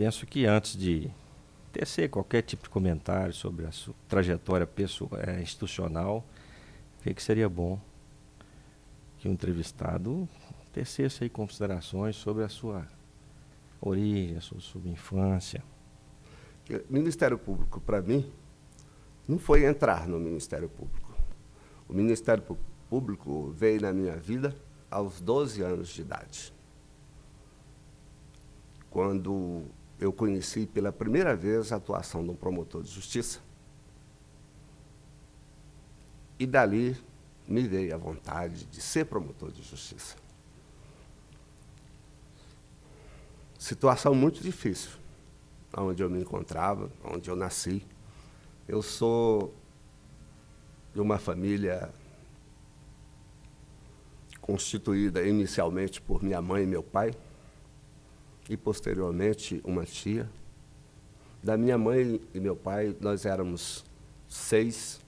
penso que antes de tecer qualquer tipo de comentário sobre a sua trajetória pessoal, institucional, creio que seria bom que o entrevistado tecesse aí considerações sobre a sua origem, a sua infância. O Ministério Público, para mim, não foi entrar no Ministério Público. O Ministério Público veio na minha vida aos 12 anos de idade, quando eu conheci pela primeira vez a atuação de um promotor de justiça. E dali me veio a vontade de ser promotor de justiça. Situação muito difícil, onde eu me encontrava, onde eu nasci. Eu sou de uma família constituída inicialmente por minha mãe e meu pai, e posteriormente uma tia. Da minha mãe e meu pai, nós éramos 6,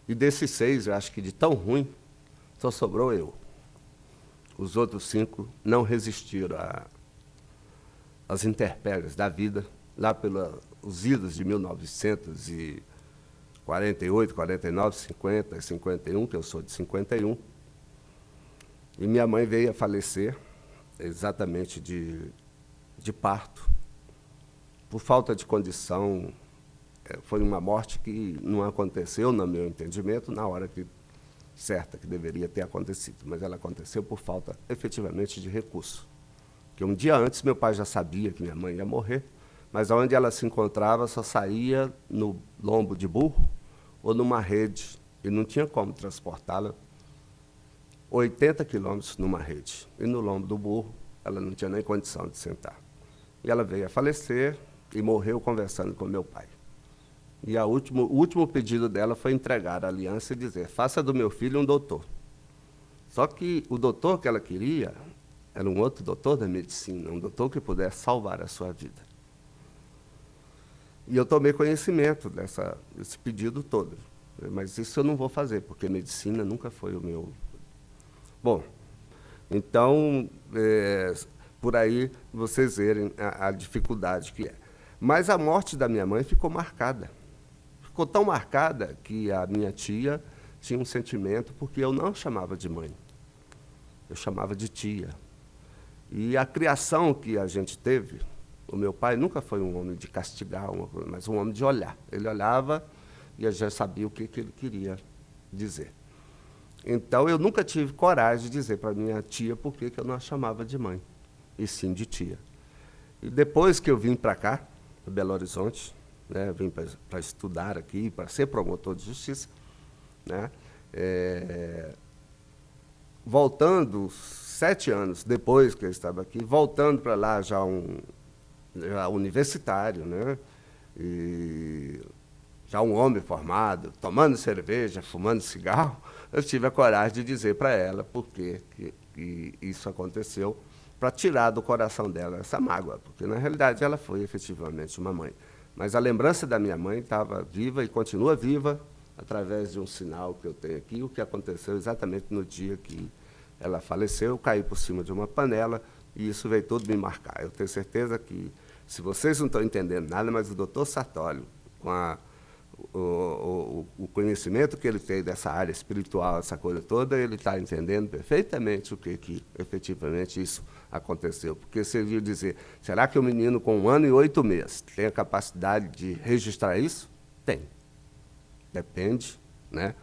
e desses 6, eu acho que de tão ruim, só sobrou eu. Os outros 5 não resistiram às intempéries da vida, lá pelos idos de 1948, 49, 50, 51, que eu sou de 51. E minha mãe veio a falecer exatamente de parto, por falta de condição. Foi uma morte que não aconteceu, no meu entendimento, na hora certa que deveria ter acontecido, mas ela aconteceu por falta, efetivamente, de recurso. Porque um dia antes, meu pai já sabia que minha mãe ia morrer, mas onde ela se encontrava só saía no lombo de burro ou numa rede, e não tinha como transportá-la 80 quilômetros numa rede. E no lombo do burro, ela não tinha nem condição de sentar. E ela veio a falecer e morreu conversando com meu pai. E o último pedido dela foi entregar a aliança e dizer: faça do meu filho um doutor. Só que o doutor que ela queria era um outro doutor da medicina, um doutor que pudesse salvar a sua vida. E eu tomei conhecimento desse pedido todo. Mas isso eu não vou fazer, porque medicina nunca foi o meu... Bom, então, por aí vocês verem a dificuldade que é. Mas a morte da minha mãe ficou marcada. Ficou tão marcada que a minha tia tinha um sentimento, porque eu não chamava de mãe, eu chamava de tia. E a criação que a gente teve, o meu pai nunca foi um homem de castigar, mas um homem de olhar. Ele olhava e eu já sabia o que ele queria dizer. Então, eu nunca tive coragem de dizer para minha tia por que eu não a chamava de mãe, e sim de tia. E depois que eu vim para cá, para Belo Horizonte, né, vim para estudar aqui, para ser promotor de justiça, né, voltando 7 anos depois que eu estava aqui, voltando para lá já universitário, né, e já um homem formado, tomando cerveja, fumando cigarro, eu tive a coragem de dizer para ela por que isso aconteceu, para tirar do coração dela essa mágoa, porque, na realidade, ela foi efetivamente uma mãe. Mas a lembrança da minha mãe estava viva e continua viva através de um sinal que eu tenho aqui, o que aconteceu exatamente no dia que ela faleceu. Eu caí por cima de uma panela e isso veio tudo me marcar. Eu tenho certeza que, se vocês não estão entendendo nada, mas o doutor Sartório, com o conhecimento que ele tem dessa área espiritual, essa coisa toda, ele está entendendo perfeitamente o que efetivamente isso aconteceu. Porque você viu dizer, será que o menino com 1 ano e 8 meses tem a capacidade de registrar isso? Tem. Depende, né,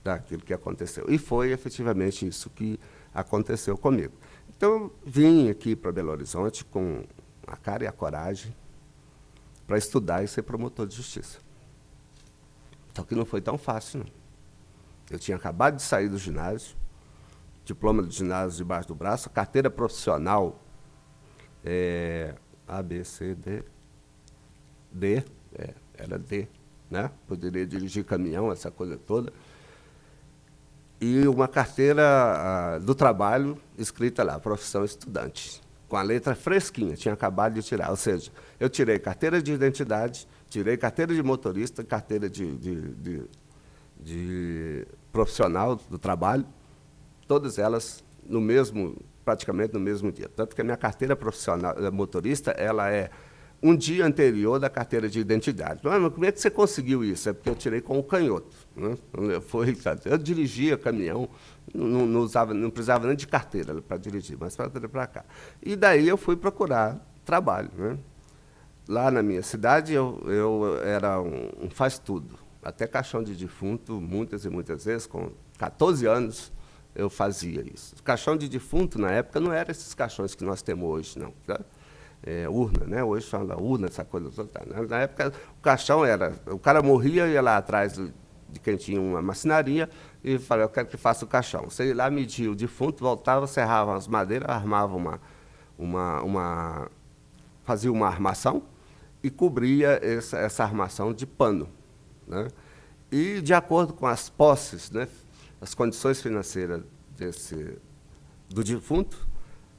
daquilo que aconteceu. E foi efetivamente isso que aconteceu comigo. Então, eu vim aqui para Belo Horizonte com a cara e a coragem para estudar e ser promotor de justiça. Só que não foi tão fácil, não. Eu tinha acabado de sair do ginásio, diploma do ginásio debaixo do braço, carteira profissional, A, B, C, D, era D, né? Poderia dirigir caminhão, essa coisa toda. E uma carteira do trabalho escrita lá, profissão estudante, com a letra fresquinha, tinha acabado de tirar. Ou seja, eu tirei carteira de identidade, tirei carteira de motorista, carteira de profissional do trabalho, todas elas no mesmo praticamente no mesmo dia. Tanto que a minha carteira profissional motorista, ela é um dia anterior da carteira de identidade. Mas como é que você conseguiu isso? É porque eu tirei com o canhoto. Né? Eu dirigia caminhão, não precisava nem de carteira para dirigir, mas para cá. E daí eu fui procurar trabalho. Né? Lá na minha cidade, eu era um faz-tudo. Até caixão de defunto, muitas e muitas vezes, com 14 anos, eu fazia isso. Caixão de defunto, na época, não eram esses caixões que nós temos hoje, não. Tá? Urna, né? Hoje fala urna, essa coisa toda. Na época, o caixão era... O cara morria, ia lá atrás de quem tinha uma marcenaria e falava, eu quero que faça o caixão. Você ia lá, media o defunto, voltava, serrava as madeiras, armava fazia uma armação e cobria essa armação de pano. Né? E, de acordo com as posses, né, as condições financeiras do defunto,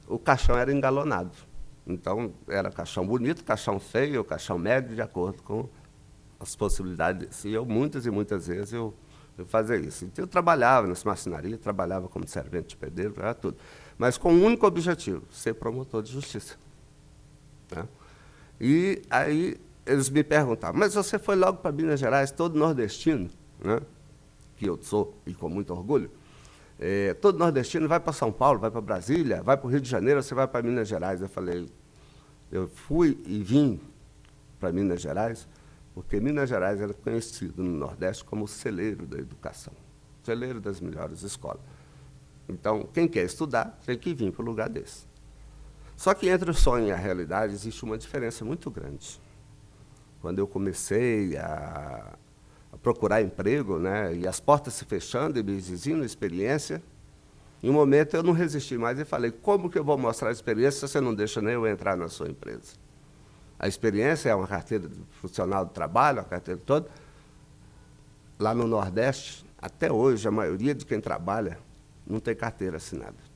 o caixão era engalonado. Então, era caixão bonito, caixão feio, caixão médio, de acordo com as possibilidades. E eu, muitas e muitas vezes, eu fazia isso. Então, eu trabalhava nas marcenarias, trabalhava como servente de pedreiro, era tudo. Mas com um único objetivo, ser promotor de justiça. Né? E aí eles me perguntavam, mas você foi logo para Minas Gerais, todo nordestino, né? Que eu sou, e com muito orgulho, todo nordestino vai para São Paulo, vai para Brasília, vai para o Rio de Janeiro, você vai para Minas Gerais. Eu falei, eu fui e vim para Minas Gerais, porque Minas Gerais era conhecido no Nordeste como o celeiro da educação, celeiro das melhores escolas. Então, quem quer estudar tem que vir para um lugar desse. Só que entre o sonho e a realidade existe uma diferença muito grande. Quando eu comecei a procurar emprego, né, e as portas se fechando e me exigindo experiência, em um momento eu não resisti mais e falei, como que eu vou mostrar a experiência se você não deixa nem eu entrar na sua empresa? A experiência é uma carteira profissional de trabalho, a carteira toda. Lá no Nordeste, até hoje, a maioria de quem trabalha não tem carteira assinada.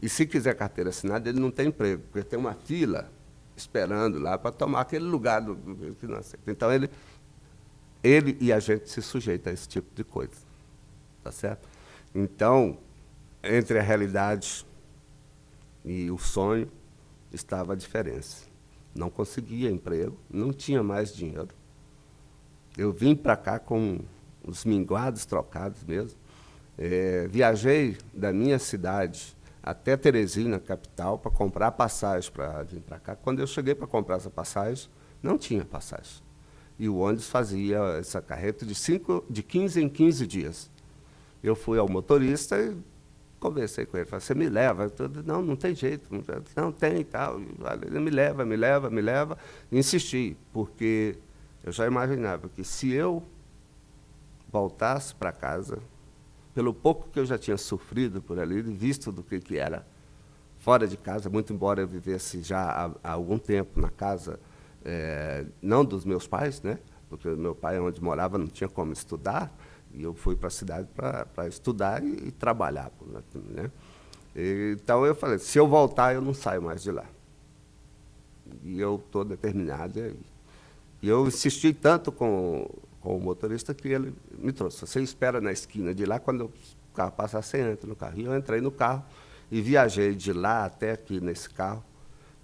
E se quiser carteira assinada, ele não tem emprego, porque tem uma fila esperando lá para tomar aquele lugar do financeiro. Então, ele e a gente se sujeita a esse tipo de coisa. Tá certo? Então, entre a realidade e o sonho, estava a diferença. Não conseguia emprego, não tinha mais dinheiro. Eu vim para cá com os minguados trocados mesmo. Viajei da minha cidade até Teresina, capital, para comprar passagem para vir para cá. Quando eu cheguei para comprar essa passagem, não tinha passagem. E o ônibus fazia essa carreta de 15 em 15 dias. Eu fui ao motorista e conversei com ele. Falei, você me leva? Não, não tem jeito. Não tem e tal. Ele me leva. E insisti, porque eu já imaginava que se eu voltasse para casa, pelo pouco que eu já tinha sofrido por ali, visto do que era fora de casa, muito embora eu vivesse já há algum tempo na casa, não dos meus pais, né? Porque meu pai, onde morava, não tinha como estudar, e eu fui para a cidade para estudar e trabalhar. Né? Então, eu falei, se eu voltar, eu não saio mais de lá. E eu estou determinado. E eu insisti tanto com o motorista que ele me trouxe. Você espera na esquina de lá, quando o carro passar, você entra no carro. E eu entrei no carro e viajei de lá até aqui nesse carro,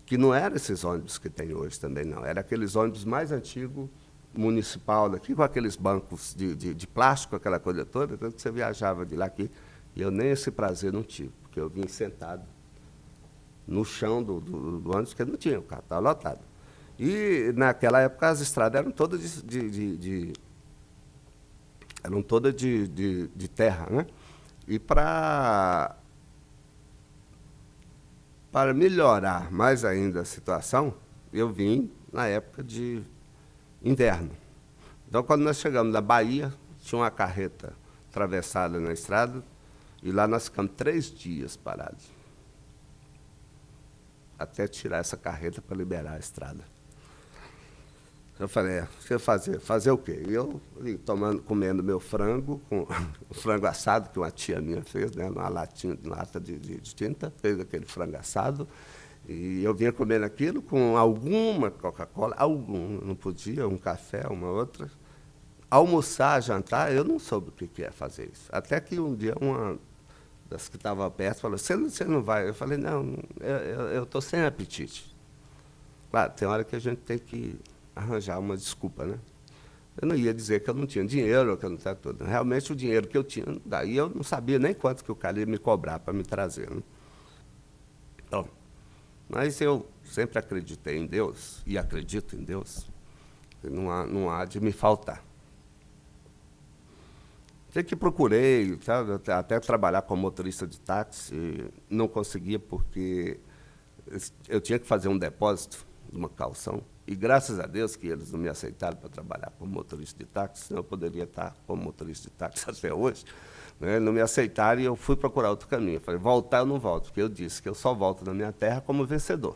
que não eram esses ônibus que tem hoje também, não. Era aqueles ônibus mais antigos, municipal daqui, com aqueles bancos de plástico, aquela coisa toda, tanto que você viajava de lá aqui, e eu nem esse prazer não tive, porque eu vim sentado no chão do ônibus, porque não tinha, o carro estava lotado. E, naquela época, as estradas eram todas de terra, né? E para melhorar mais ainda a situação, eu vim na época de inverno. Então, quando nós chegamos na Bahia, tinha uma carreta atravessada na estrada, e lá nós ficamos 3 dias parados, até tirar essa carreta para liberar a estrada. Eu falei, o que eu fazer? Fazer o quê? E eu comendo meu frango, com o frango assado que uma tia minha fez, né, numa lata de tinta, fez aquele frango assado, e eu vinha comendo aquilo com alguma Coca-Cola, não podia, um café, uma outra. Almoçar, jantar, eu não soube o que é fazer isso. Até que um dia das que estavam perto, falou, você não vai? Eu falei, não, eu estou sem apetite. Claro, tem hora que a gente tem que arranjar uma desculpa, né? Eu não ia dizer que eu não tinha dinheiro, que eu não tinha tudo. Realmente o dinheiro que eu tinha, daí eu não sabia nem quanto que o cara ia me cobrar para me trazer, né? Então, mas eu sempre acreditei em Deus, e acredito em Deus, que não há de me faltar. Sei que procurei, sabe, até trabalhar como motorista de táxi, não conseguia porque eu tinha que fazer um depósito de uma calção, e graças a Deus que eles não me aceitaram para trabalhar como motorista de táxi, senão eu poderia estar como motorista de táxi até hoje. Né? Não me aceitaram e eu fui procurar outro caminho. Eu falei, voltar eu não volto, porque eu disse que eu só volto na minha terra como vencedor.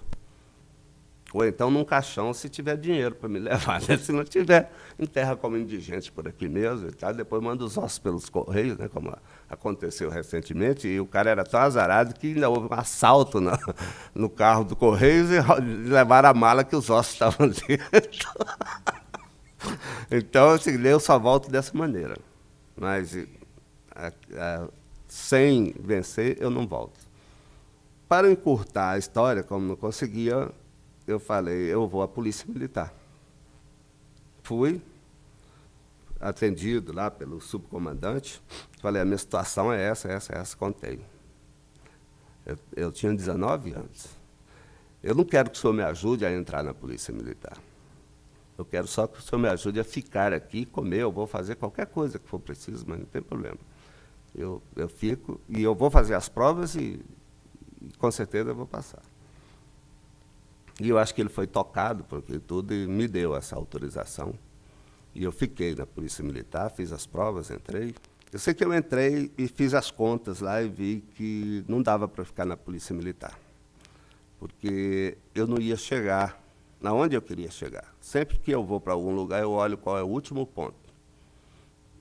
Ou então num caixão, se tiver dinheiro para me levar. Né? Se não tiver, enterra como indigente por aqui mesmo. E tal. Depois manda os ossos pelos correios, né? Como aconteceu recentemente. E o cara era tão azarado que ainda houve um assalto no carro do Correios e levaram a mala que os ossos estavam dentro. Então, assim, eu só volto dessa maneira. Mas sem vencer, eu não volto. Para encurtar a história, como não conseguia, eu falei, eu vou à Polícia Militar. Fui atendido lá pelo subcomandante, falei, a minha situação é essa, contei. Eu tinha 19 anos. Eu não quero que o senhor me ajude a entrar na Polícia Militar. Eu quero só que o senhor me ajude a ficar aqui, comer, eu vou fazer qualquer coisa que for preciso, mas não tem problema. Eu fico e eu vou fazer as provas e com certeza eu vou passar. E eu acho que ele foi tocado por aquilo tudo e me deu essa autorização. E eu fiquei na Polícia Militar, fiz as provas, entrei. Eu sei que eu entrei e fiz as contas lá e vi que não dava para ficar na Polícia Militar. Porque eu não ia chegar na onde eu queria chegar. Sempre que eu vou para algum lugar, eu olho qual é o último ponto.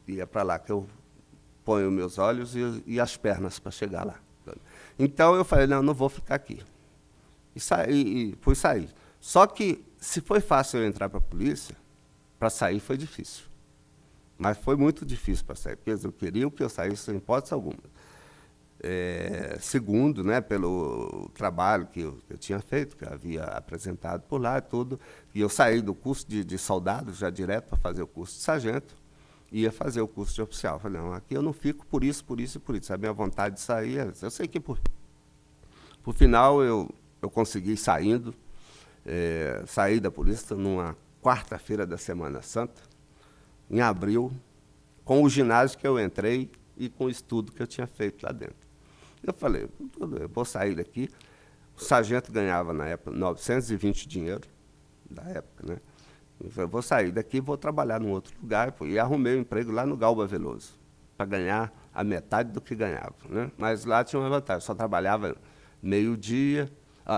E é para lá que eu ponho meus olhos e as pernas para chegar lá. Então eu falei, não vou ficar aqui. E fui sair. Só que, se foi fácil eu entrar para a polícia, para sair foi difícil. Mas foi muito difícil para sair, porque eu queria que eu saísse sem hipótese alguma. Segundo, né, pelo trabalho que eu tinha feito, que eu havia apresentado por lá e tudo, e eu saí do curso de soldado, já direto para fazer o curso de sargento, e ia fazer o curso de oficial. Eu falei, não, aqui eu não fico por isso. A minha vontade de sair, eu sei que por final eu consegui saindo, saí da polícia numa quarta-feira da Semana Santa, em abril, com o ginásio que eu entrei e com o estudo que eu tinha feito lá dentro. Eu falei, eu vou sair daqui. O sargento ganhava, na época, 920 dinheiro, da época, né? Eu falei, vou sair daqui e vou trabalhar num outro lugar. E arrumei um emprego lá no Galba Veloso, para ganhar a metade do que ganhava. Né? Mas lá tinha uma vantagem, só trabalhava meio-dia,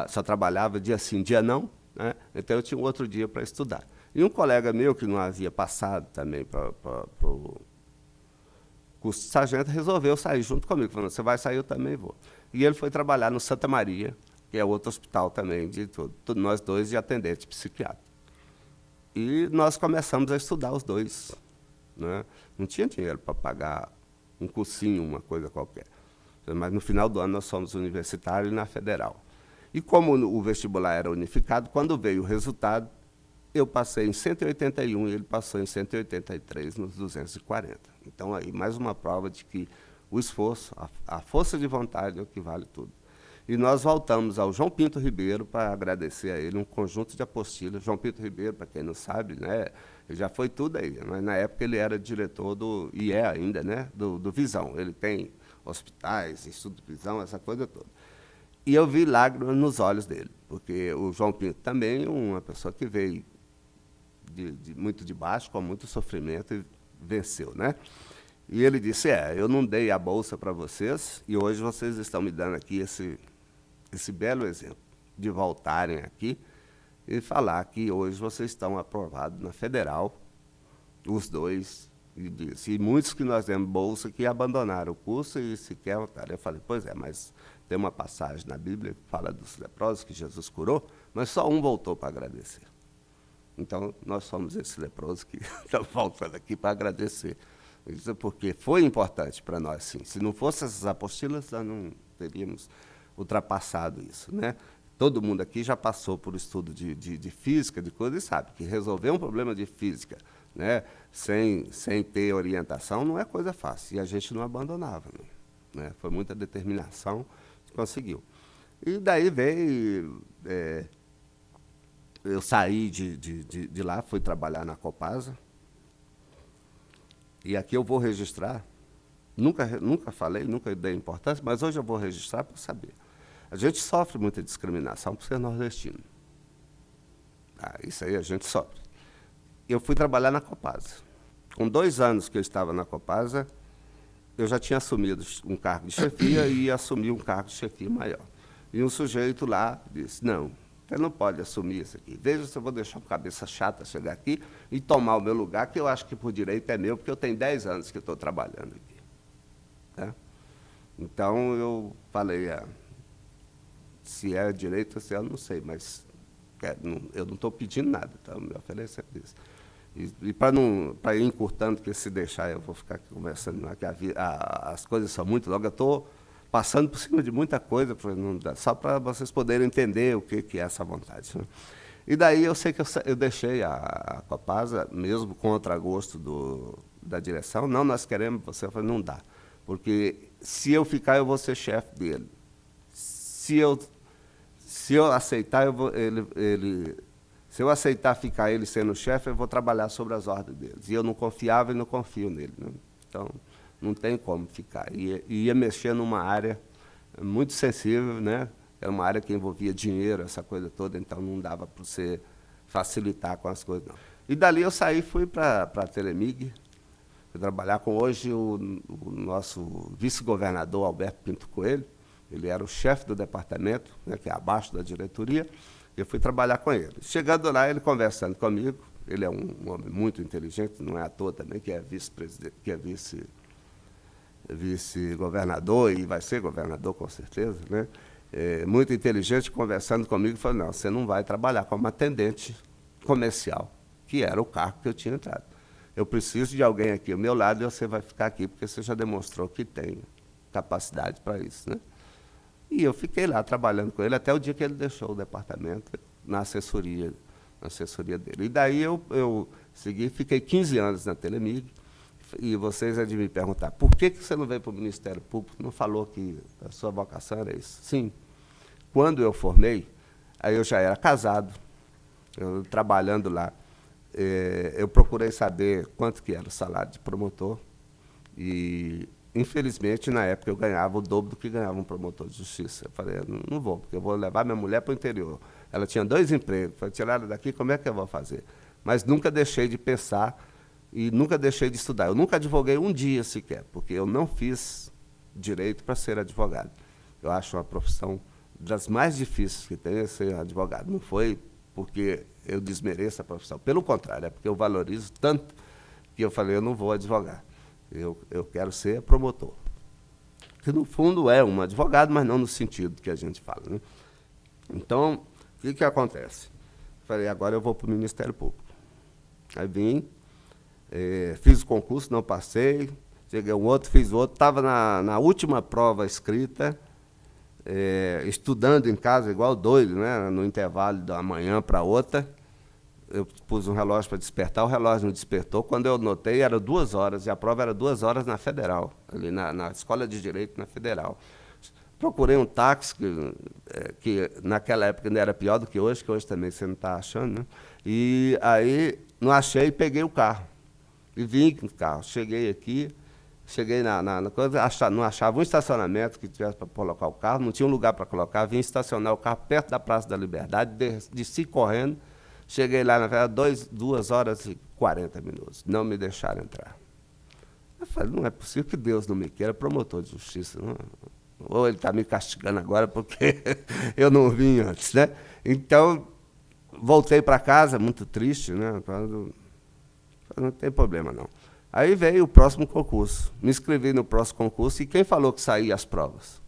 só trabalhava dia sim, dia não, né? Então eu tinha um outro dia para estudar. E um colega meu, que não havia passado também para o curso de sargento, resolveu sair junto comigo, falando, você vai sair, eu também vou. E ele foi trabalhar no Santa Maria, que é outro hospital também, de tudo, nós dois de atendente psiquiatra. E nós começamos a estudar os dois. Né? Não tinha dinheiro para pagar um cursinho, uma coisa qualquer. Mas no final do ano nós fomos universitários na Federal. E como o vestibular era unificado, quando veio o resultado, eu passei em 181 e ele passou em 183 nos 240. Então, aí, mais uma prova de que o esforço, a força de vontade é o que vale tudo. E nós voltamos ao João Pinto Ribeiro para agradecer a ele um conjunto de apostilas. João Pinto Ribeiro, para quem não sabe, né, já foi tudo aí, mas na época ele era diretor e é ainda, né, do Visão. Ele tem hospitais, estudo de visão, essa coisa toda. E eu vi lágrimas nos olhos dele, porque o João Pinto também é uma pessoa que veio muito de baixo, com muito sofrimento, e venceu, né? E ele disse, eu não dei a bolsa para vocês, e hoje vocês estão me dando aqui esse belo exemplo de voltarem aqui e falar que hoje vocês estão aprovados na Federal, os dois, e muitos que nós demos bolsa que abandonaram o curso e sequer voltaram. Eu falei, pois é, mas tem uma passagem na Bíblia que fala dos leprosos que Jesus curou, mas só um voltou para agradecer. Então, nós somos esses leprosos que estão voltando aqui para agradecer Isso porque foi importante para nós, sim. Se não fossem essas apostilas, nós não teríamos ultrapassado isso, né? Todo mundo aqui já passou por estudo de física, de coisa, e sabe que resolver um problema de física, né, sem ter orientação não é coisa fácil. E a gente não abandonava, né? Foi muita determinação que conseguiu. E daí veio... eu saí de lá, fui trabalhar na Copasa. E aqui eu vou registrar. Nunca falei, nunca dei importância, mas hoje eu vou registrar para saber. A gente sofre muita discriminação por ser nordestino. Isso aí a gente sofre. Eu fui trabalhar na Copasa. Com 2 anos que eu estava na Copasa, eu já tinha assumido um cargo de chefia e assumi um cargo de chefia maior. E um sujeito lá disse, não, você não pode assumir isso aqui. Veja se eu vou deixar uma cabeça chata chegar aqui e tomar o meu lugar, que eu acho que por direito é meu, porque eu tenho 10 anos que estou trabalhando aqui. Tá? Então, eu falei, se é direito ou se é, eu não sei, mas eu não estou pedindo nada, então me oferecer isso. E para ir encurtando, porque se deixar eu vou ficar aqui conversando, as coisas são muito longas, eu estou passando por cima de muita coisa, só para vocês poderem entender o que é essa vontade. Né? E daí eu sei que eu deixei a Copasa, mesmo contra gosto da direção, não, nós queremos você, eu falei, não dá, porque se eu ficar, eu vou ser chefe dele. Se eu aceitar, se eu aceitar ficar ele sendo chefe, eu vou trabalhar sobre as ordens deles. E eu não confiava e não confio nele. Né? Então, não tem como ficar. Ia mexer numa área muito sensível, né? Era uma área que envolvia dinheiro, essa coisa toda, então não dava para você facilitar com as coisas, não. E dali eu saí e fui para a Telemig, fui trabalhar com hoje o nosso vice-governador, Alberto Pinto Coelho. Ele era o chefe do departamento, né, que é abaixo da diretoria, e eu fui trabalhar com ele. Chegando lá, ele conversando comigo, ele é um homem muito inteligente, não é à toa também, que é vice-presidente, que é vice-governador, e vai ser governador com certeza, né? Muito inteligente, conversando comigo, falou, não, você não vai trabalhar como atendente comercial, que era o cargo que eu tinha entrado. Eu preciso de alguém aqui ao meu lado e você vai ficar aqui, porque você já demonstrou que tem capacidade para isso, né? E eu fiquei lá trabalhando com ele até o dia que ele deixou o departamento na assessoria dele. E daí eu segui, fiquei 15 anos na Telemig, e vocês é de me perguntar, por que você não veio para o Ministério Público? Não falou que a sua vocação era isso? Sim. Quando eu formei, aí eu já era casado, eu trabalhando lá, eu procurei saber quanto que era o salário de promotor, e, infelizmente, na época, eu ganhava o dobro do que ganhava um promotor de justiça. Eu falei, não vou, porque eu vou levar minha mulher para o interior. Ela tinha 2 empregos, foi tirada daqui, como é que eu vou fazer? Mas nunca deixei de pensar e nunca deixei de estudar. Eu nunca advoguei um dia sequer, porque eu não fiz direito para ser advogado. Eu acho uma profissão das mais difíceis que tem, ser advogado. Não foi porque eu desmereço a profissão, pelo contrário, é porque eu valorizo tanto que eu falei, eu não vou advogar. Eu quero ser promotor. Que, no fundo, é um advogado, mas não no sentido que a gente fala. Né? Então, o que acontece? Falei, agora eu vou para o Ministério Público. Aí vim, fiz o concurso, não passei, cheguei um outro, fiz outro, estava na última prova escrita, estudando em casa, igual doido, né? No intervalo da manhã para outra. Eu pus um relógio para despertar, o relógio não despertou. Quando eu notei, era 2 horas, e a prova era 2 horas na Federal, ali na Escola de Direito, na Federal. Procurei um táxi, que naquela época ainda era pior do que hoje também você não está achando, né? E aí não achei, peguei o carro. E vim com o carro. Cheguei aqui, na coisa, não achava um estacionamento que tivesse para colocar o carro, não tinha um lugar para colocar, vim estacionar o carro perto da Praça da Liberdade, desci correndo. Cheguei lá, na verdade, 2 horas e 40 minutos. Não me deixaram entrar. Eu falei, não é possível que Deus não me queira, promotor de justiça. Não. Ou ele está me castigando agora porque eu não vim antes, né? Então, voltei para casa, muito triste, né? Não tem problema, não. Aí veio o próximo concurso. Me inscrevi no próximo concurso e quem falou que saía as provas?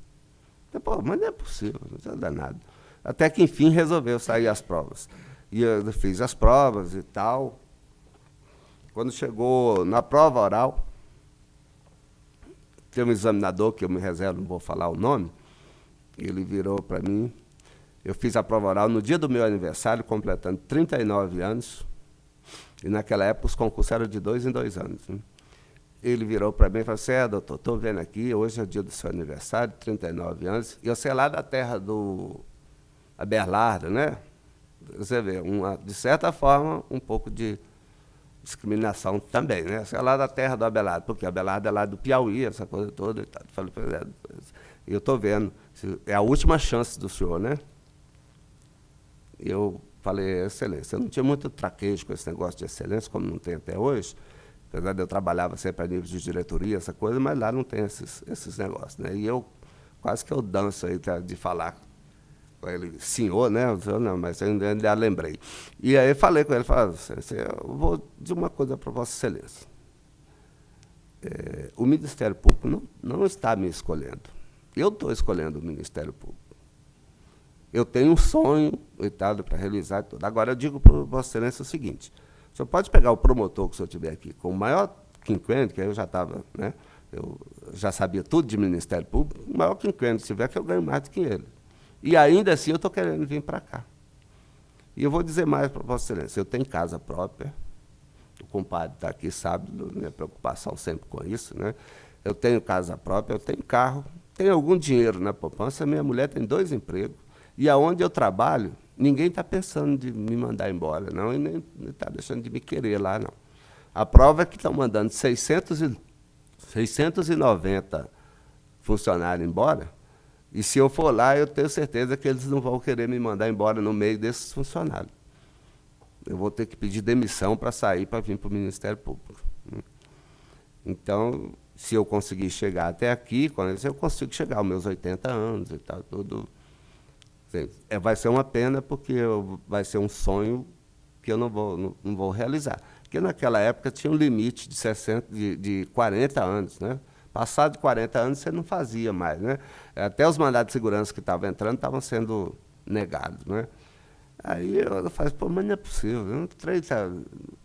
Pô, mas não é possível, não é danado. Até que, enfim, resolveu sair as provas. E eu fiz as provas e tal. Quando chegou na prova oral, tem um examinador que eu me reservo, não vou falar o nome, ele virou para mim, eu fiz a prova oral no dia do meu aniversário, completando 39 anos, e naquela época os concursos eram de 2 em 2 anos. Né? Ele virou para mim e falou assim, doutor, estou vendo aqui, hoje é o dia do seu aniversário, 39 anos, e você é lá da terra do Abelardo, né? Você vê, de certa forma, um pouco de discriminação também, né? Você é lá da terra do Abelardo, porque o Abelardo é lá do Piauí, essa coisa toda. E tal. Falei, eu estou vendo, é a última chance do senhor, né? E eu falei, excelência, eu não tinha muito traquejo com esse negócio de excelência, como não tem até hoje, apesar de eu trabalhava sempre a nível de diretoria, essa coisa, mas lá não tem esses negócios, né? E eu, quase que eu danço aí de falar com ele, senhor, né? Eu, não, mas eu ainda lembrei. E aí falei com ele, falei, eu vou dizer uma coisa para Vossa Excelência. O Ministério Público não está me escolhendo. Eu estou escolhendo o Ministério Público. Eu tenho um sonho para realizar e tudo. Agora, eu digo para Vossa Excelência o seguinte, o senhor pode pegar o promotor que o senhor tiver aqui, com o maior quinquênio, que aí eu já estava, né? Eu já sabia tudo de Ministério Público, o maior quinquênio que tiver, que eu ganho mais do que ele. E ainda assim eu estou querendo vir para cá. E eu vou dizer mais para Vossa Excelência, eu tenho casa própria, o compadre está aqui, sabe, minha preocupação sempre com isso, né? Eu tenho casa própria, eu tenho carro, tenho algum dinheiro na poupança, minha mulher tem 2 empregos, e aonde eu trabalho, ninguém está pensando de me mandar embora, não, e nem está deixando de me querer lá, não. A prova é que estão mandando 690 funcionários embora, e se eu for lá, eu tenho certeza que eles não vão querer me mandar embora no meio desses funcionários. Eu vou ter que pedir demissão para sair, para vir para o Ministério Público. Então, se eu conseguir chegar até aqui, eu consigo chegar aos meus 80 anos e tal, tudo. Vai ser uma pena, porque vai ser um sonho que eu não vou realizar. Porque naquela época tinha um limite de 40 anos, né? Passado de 40 anos, você não fazia mais, né? Até os mandados de segurança que estavam entrando estavam sendo negados, né? Aí eu falei, pô, mas não é possível, eu não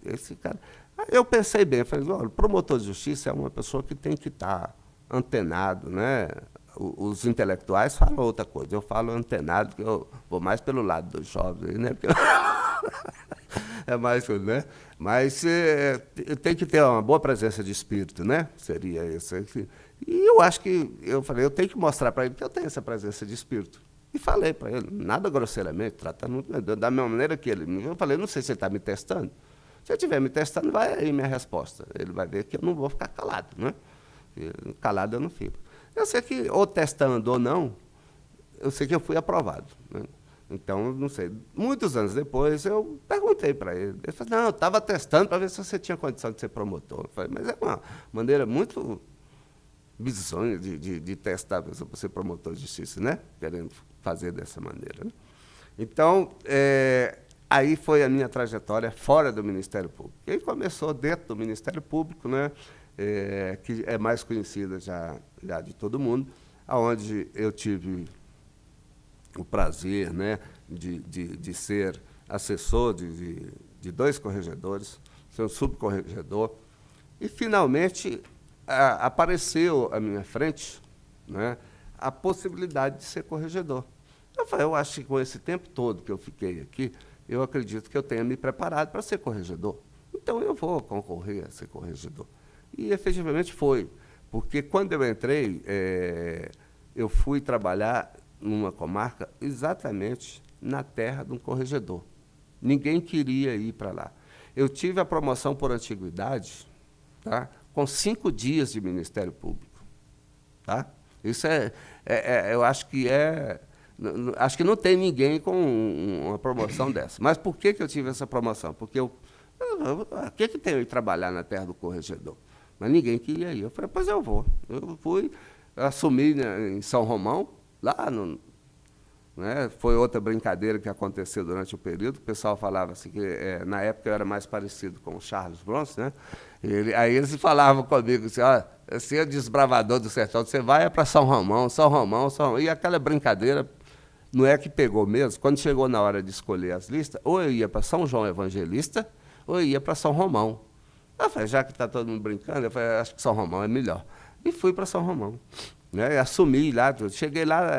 esse cara... Aí eu pensei bem, falei, olha, o promotor de justiça é uma pessoa que tem que estar antenado, né? Os intelectuais falam outra coisa, eu falo antenado, porque eu vou mais pelo lado dos jovens, né? Porque é mais, né? Mas tem que ter uma boa presença de espírito, né? Seria isso. E eu acho que, eu falei, eu tenho que mostrar para ele que eu tenho essa presença de espírito. E falei para ele, nada grosseiramente, tratando da mesma maneira que ele. Eu falei, não sei se ele está me testando. Se ele estiver me testando, vai aí minha resposta. Ele vai ver que eu não vou ficar calado, né? Calado eu não fico. Eu sei que, ou testando ou não, eu sei que eu fui aprovado, né? Então, não sei, muitos anos depois, eu perguntei para ele. Ele falou, não, eu estava testando para ver se você tinha condição de ser promotor. Eu falei, mas é uma maneira muito bizonha de testar a pessoa para ser promotor de justiça, né? Querendo fazer dessa maneira, né? Então, aí foi a minha trajetória fora do Ministério Público. E começou dentro do Ministério Público, né? Que é mais conhecida já de todo mundo, onde eu tive o prazer, né, de ser assessor de 2 corregedores, ser um subcorregedor, e, finalmente, apareceu à minha frente, né, a possibilidade de ser corregedor. Eu acho que com esse tempo todo que eu fiquei aqui, eu acredito que eu tenha me preparado para ser corregedor. Então, eu vou concorrer a ser corregedor. E, efetivamente, foi. Porque, quando eu entrei, eu fui trabalhar numa comarca exatamente na terra de um corregedor. Ninguém queria ir para lá. Eu tive a promoção por antiguidade, tá? Com 5 dias de Ministério Público. Tá? Isso eu acho que acho que não tem ninguém com uma promoção dessa. Mas por que eu tive essa promoção? Porque o que tem eu ir trabalhar na terra do corregedor? Mas ninguém queria ir. Eu falei, pois eu vou. Eu fui, assumi, né, em São Romão, lá né, foi outra brincadeira que aconteceu durante o período. O pessoal falava assim que, na época, eu era mais parecido com o Charles Bronson, né? Aí eles falavam comigo assim, você é desbravador do sertão, você vai para São Romão, São Romão, São Romão. E aquela brincadeira não é que pegou mesmo. Quando chegou na hora de escolher as listas, ou eu ia para São João Evangelista, ou eu ia para São Romão. Eu falei, já que está todo mundo brincando, eu falei, acho que São Romão é melhor. E fui para São Romão. Né? Assumi lá, cheguei lá,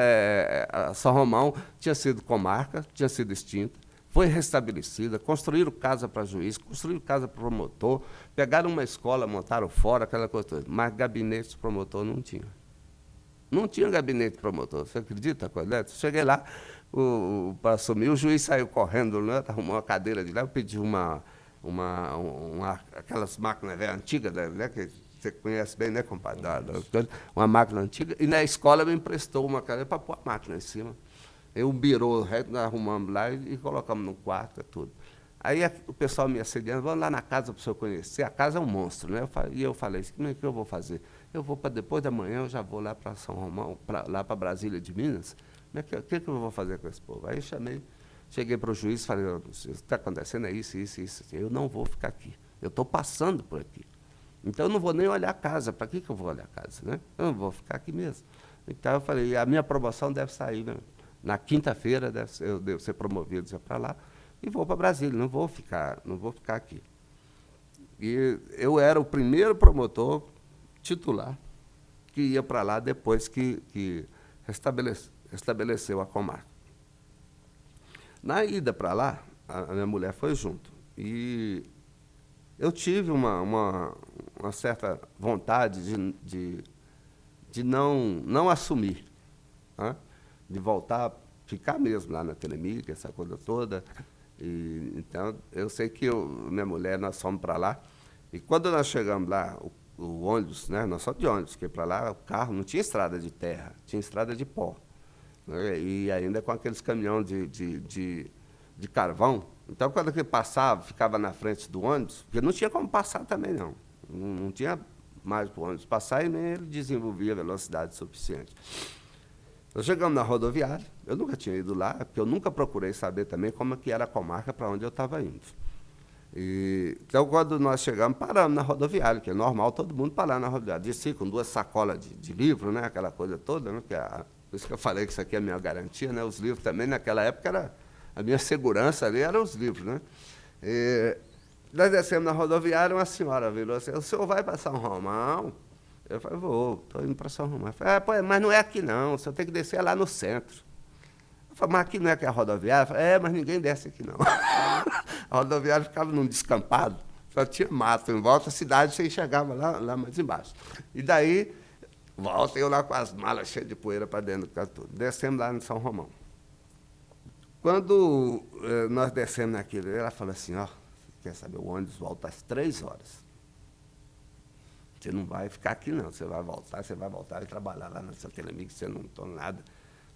São Romão tinha sido comarca, tinha sido extinta, foi restabelecida, construíram casa para juiz, construíram casa para promotor, pegaram uma escola, montaram fora, aquela coisa toda, mas gabinete de promotor não tinha. Não tinha gabinete de promotor, você acredita, Colete? Cheguei lá, para assumir, o juiz saiu correndo, né? Arrumou uma cadeira de lá, eu pedi aquelas máquinas antigas, né? Que você conhece bem, né, compadre? Uma máquina antiga, e na escola me emprestou uma cadeira para pôr a máquina em cima. Eu birou, nós arrumamos lá e colocamos no quarto, tudo. Aí o pessoal me assediando, vamos lá na casa para o senhor conhecer, a casa é um monstro, né? E eu falei, como é que eu vou fazer? Eu vou para depois da manhã, eu já vou lá para São Romão, lá para Brasília de Minas, o que eu vou fazer com esse povo? Aí cheguei para o juiz e falei, o que está acontecendo é isso, isso, isso. Eu não vou ficar aqui, eu estou passando por aqui. Então, eu não vou nem olhar a casa. Para que eu vou olhar a casa? Né? Eu não vou ficar aqui mesmo. Então, eu falei, a minha promoção deve sair, né? Na quinta-feira, eu devo ser promovido já para lá, e vou para Brasília, não vou ficar aqui. E eu era o primeiro promotor titular que ia para lá depois que restabeleceu a comarca. Na ida para lá, a minha mulher foi junto. E eu tive uma certa vontade de não assumir, né? De voltar, ficar mesmo lá na Telemídia, essa coisa toda. Então, eu sei que minha mulher, nós fomos para lá, e quando nós chegamos lá, o ônibus, né? Nós só de ônibus, porque para lá o carro não tinha estrada de terra, tinha estrada de pó. Né? E ainda com aqueles caminhões de carvão. Então, quando ele passava, ficava na frente do ônibus, porque não tinha como passar também, não. Não tinha mais para o ônibus passar e nem ele desenvolvia velocidade suficiente. Nós chegamos na rodoviária, eu nunca tinha ido lá, porque eu nunca procurei saber também como que era a comarca para onde eu estava indo. Então, quando nós chegamos, paramos na rodoviária, que é normal todo mundo parar na rodoviária. Desci com 2 sacolas de livro, né, aquela coisa toda, né, por isso que eu falei que isso aqui é a minha garantia, né, os livros também, naquela época, era a minha segurança ali eram os livros. Né. Nós descemos na rodoviária, uma senhora virou assim, o senhor vai para São Romão? Eu falei, vou, estou indo para São Romão. Eu falei, mas não é aqui não, o senhor tem que descer lá no centro. Eu falei, mas aqui não é que é a rodoviária? Eu falei, mas ninguém desce aqui não. A rodoviária ficava num descampado, só tinha mato em volta, a cidade você enxergava lá mais embaixo. E daí, volta eu lá com as malas cheias de poeira para dentro do carro tudo. Descemos lá no São Romão. Quando nós descemos naquilo, ela falou assim, quer saber, o ônibus volta às 3 horas. Você não vai ficar aqui, não. Você vai voltar e trabalhar lá na sua Telemídia, você não toma nada.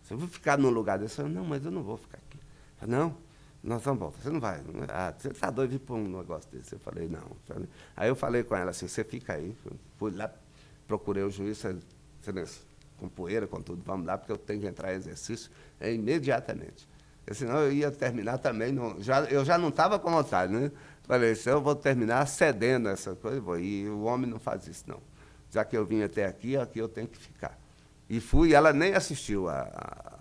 Você vai ficar num lugar desse? Eu falei, não, mas eu não vou ficar aqui. Eu falei, não, nós vamos voltar. Você não vai. Você está doido de ir para um negócio desse? Eu falei, não. Aí eu falei com ela assim, você fica aí. Fui lá, procurei o juiz, com poeira, com tudo, vamos lá, porque eu tenho que entrar em exercício imediatamente. Porque senão eu ia terminar também, eu já não estava com vontade, né? Falei, se eu vou terminar cedendo essa coisa, e o homem não faz isso, não. Já que eu vim até aqui eu tenho que ficar. E fui, ela nem assistiu a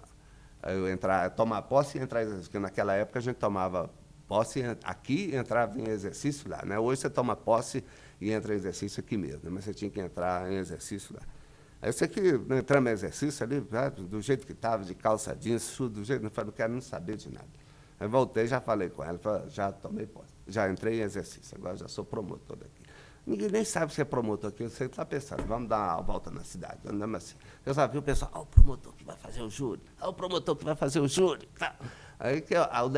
eu tomar posse e entrar em exercício, porque naquela época a gente tomava posse aqui e entrava em exercício lá. Né? Hoje você toma posse e entra em exercício aqui mesmo, né? Mas você tinha que entrar em exercício lá. Aí eu sei que entramos em exercício ali, do jeito que estava, de calça jeans, do jeito, eu falei, não quero nem saber de nada. Aí voltei, já falei com ela, já tomei posse, já entrei em exercício, agora já sou promotor daqui. Ninguém nem sabe se é promotor aqui, você está pensando, vamos dar uma volta na cidade, andamos assim. Eu só vi o pessoal, o promotor que vai fazer o júri, o promotor que vai fazer o júri. Tá. Aí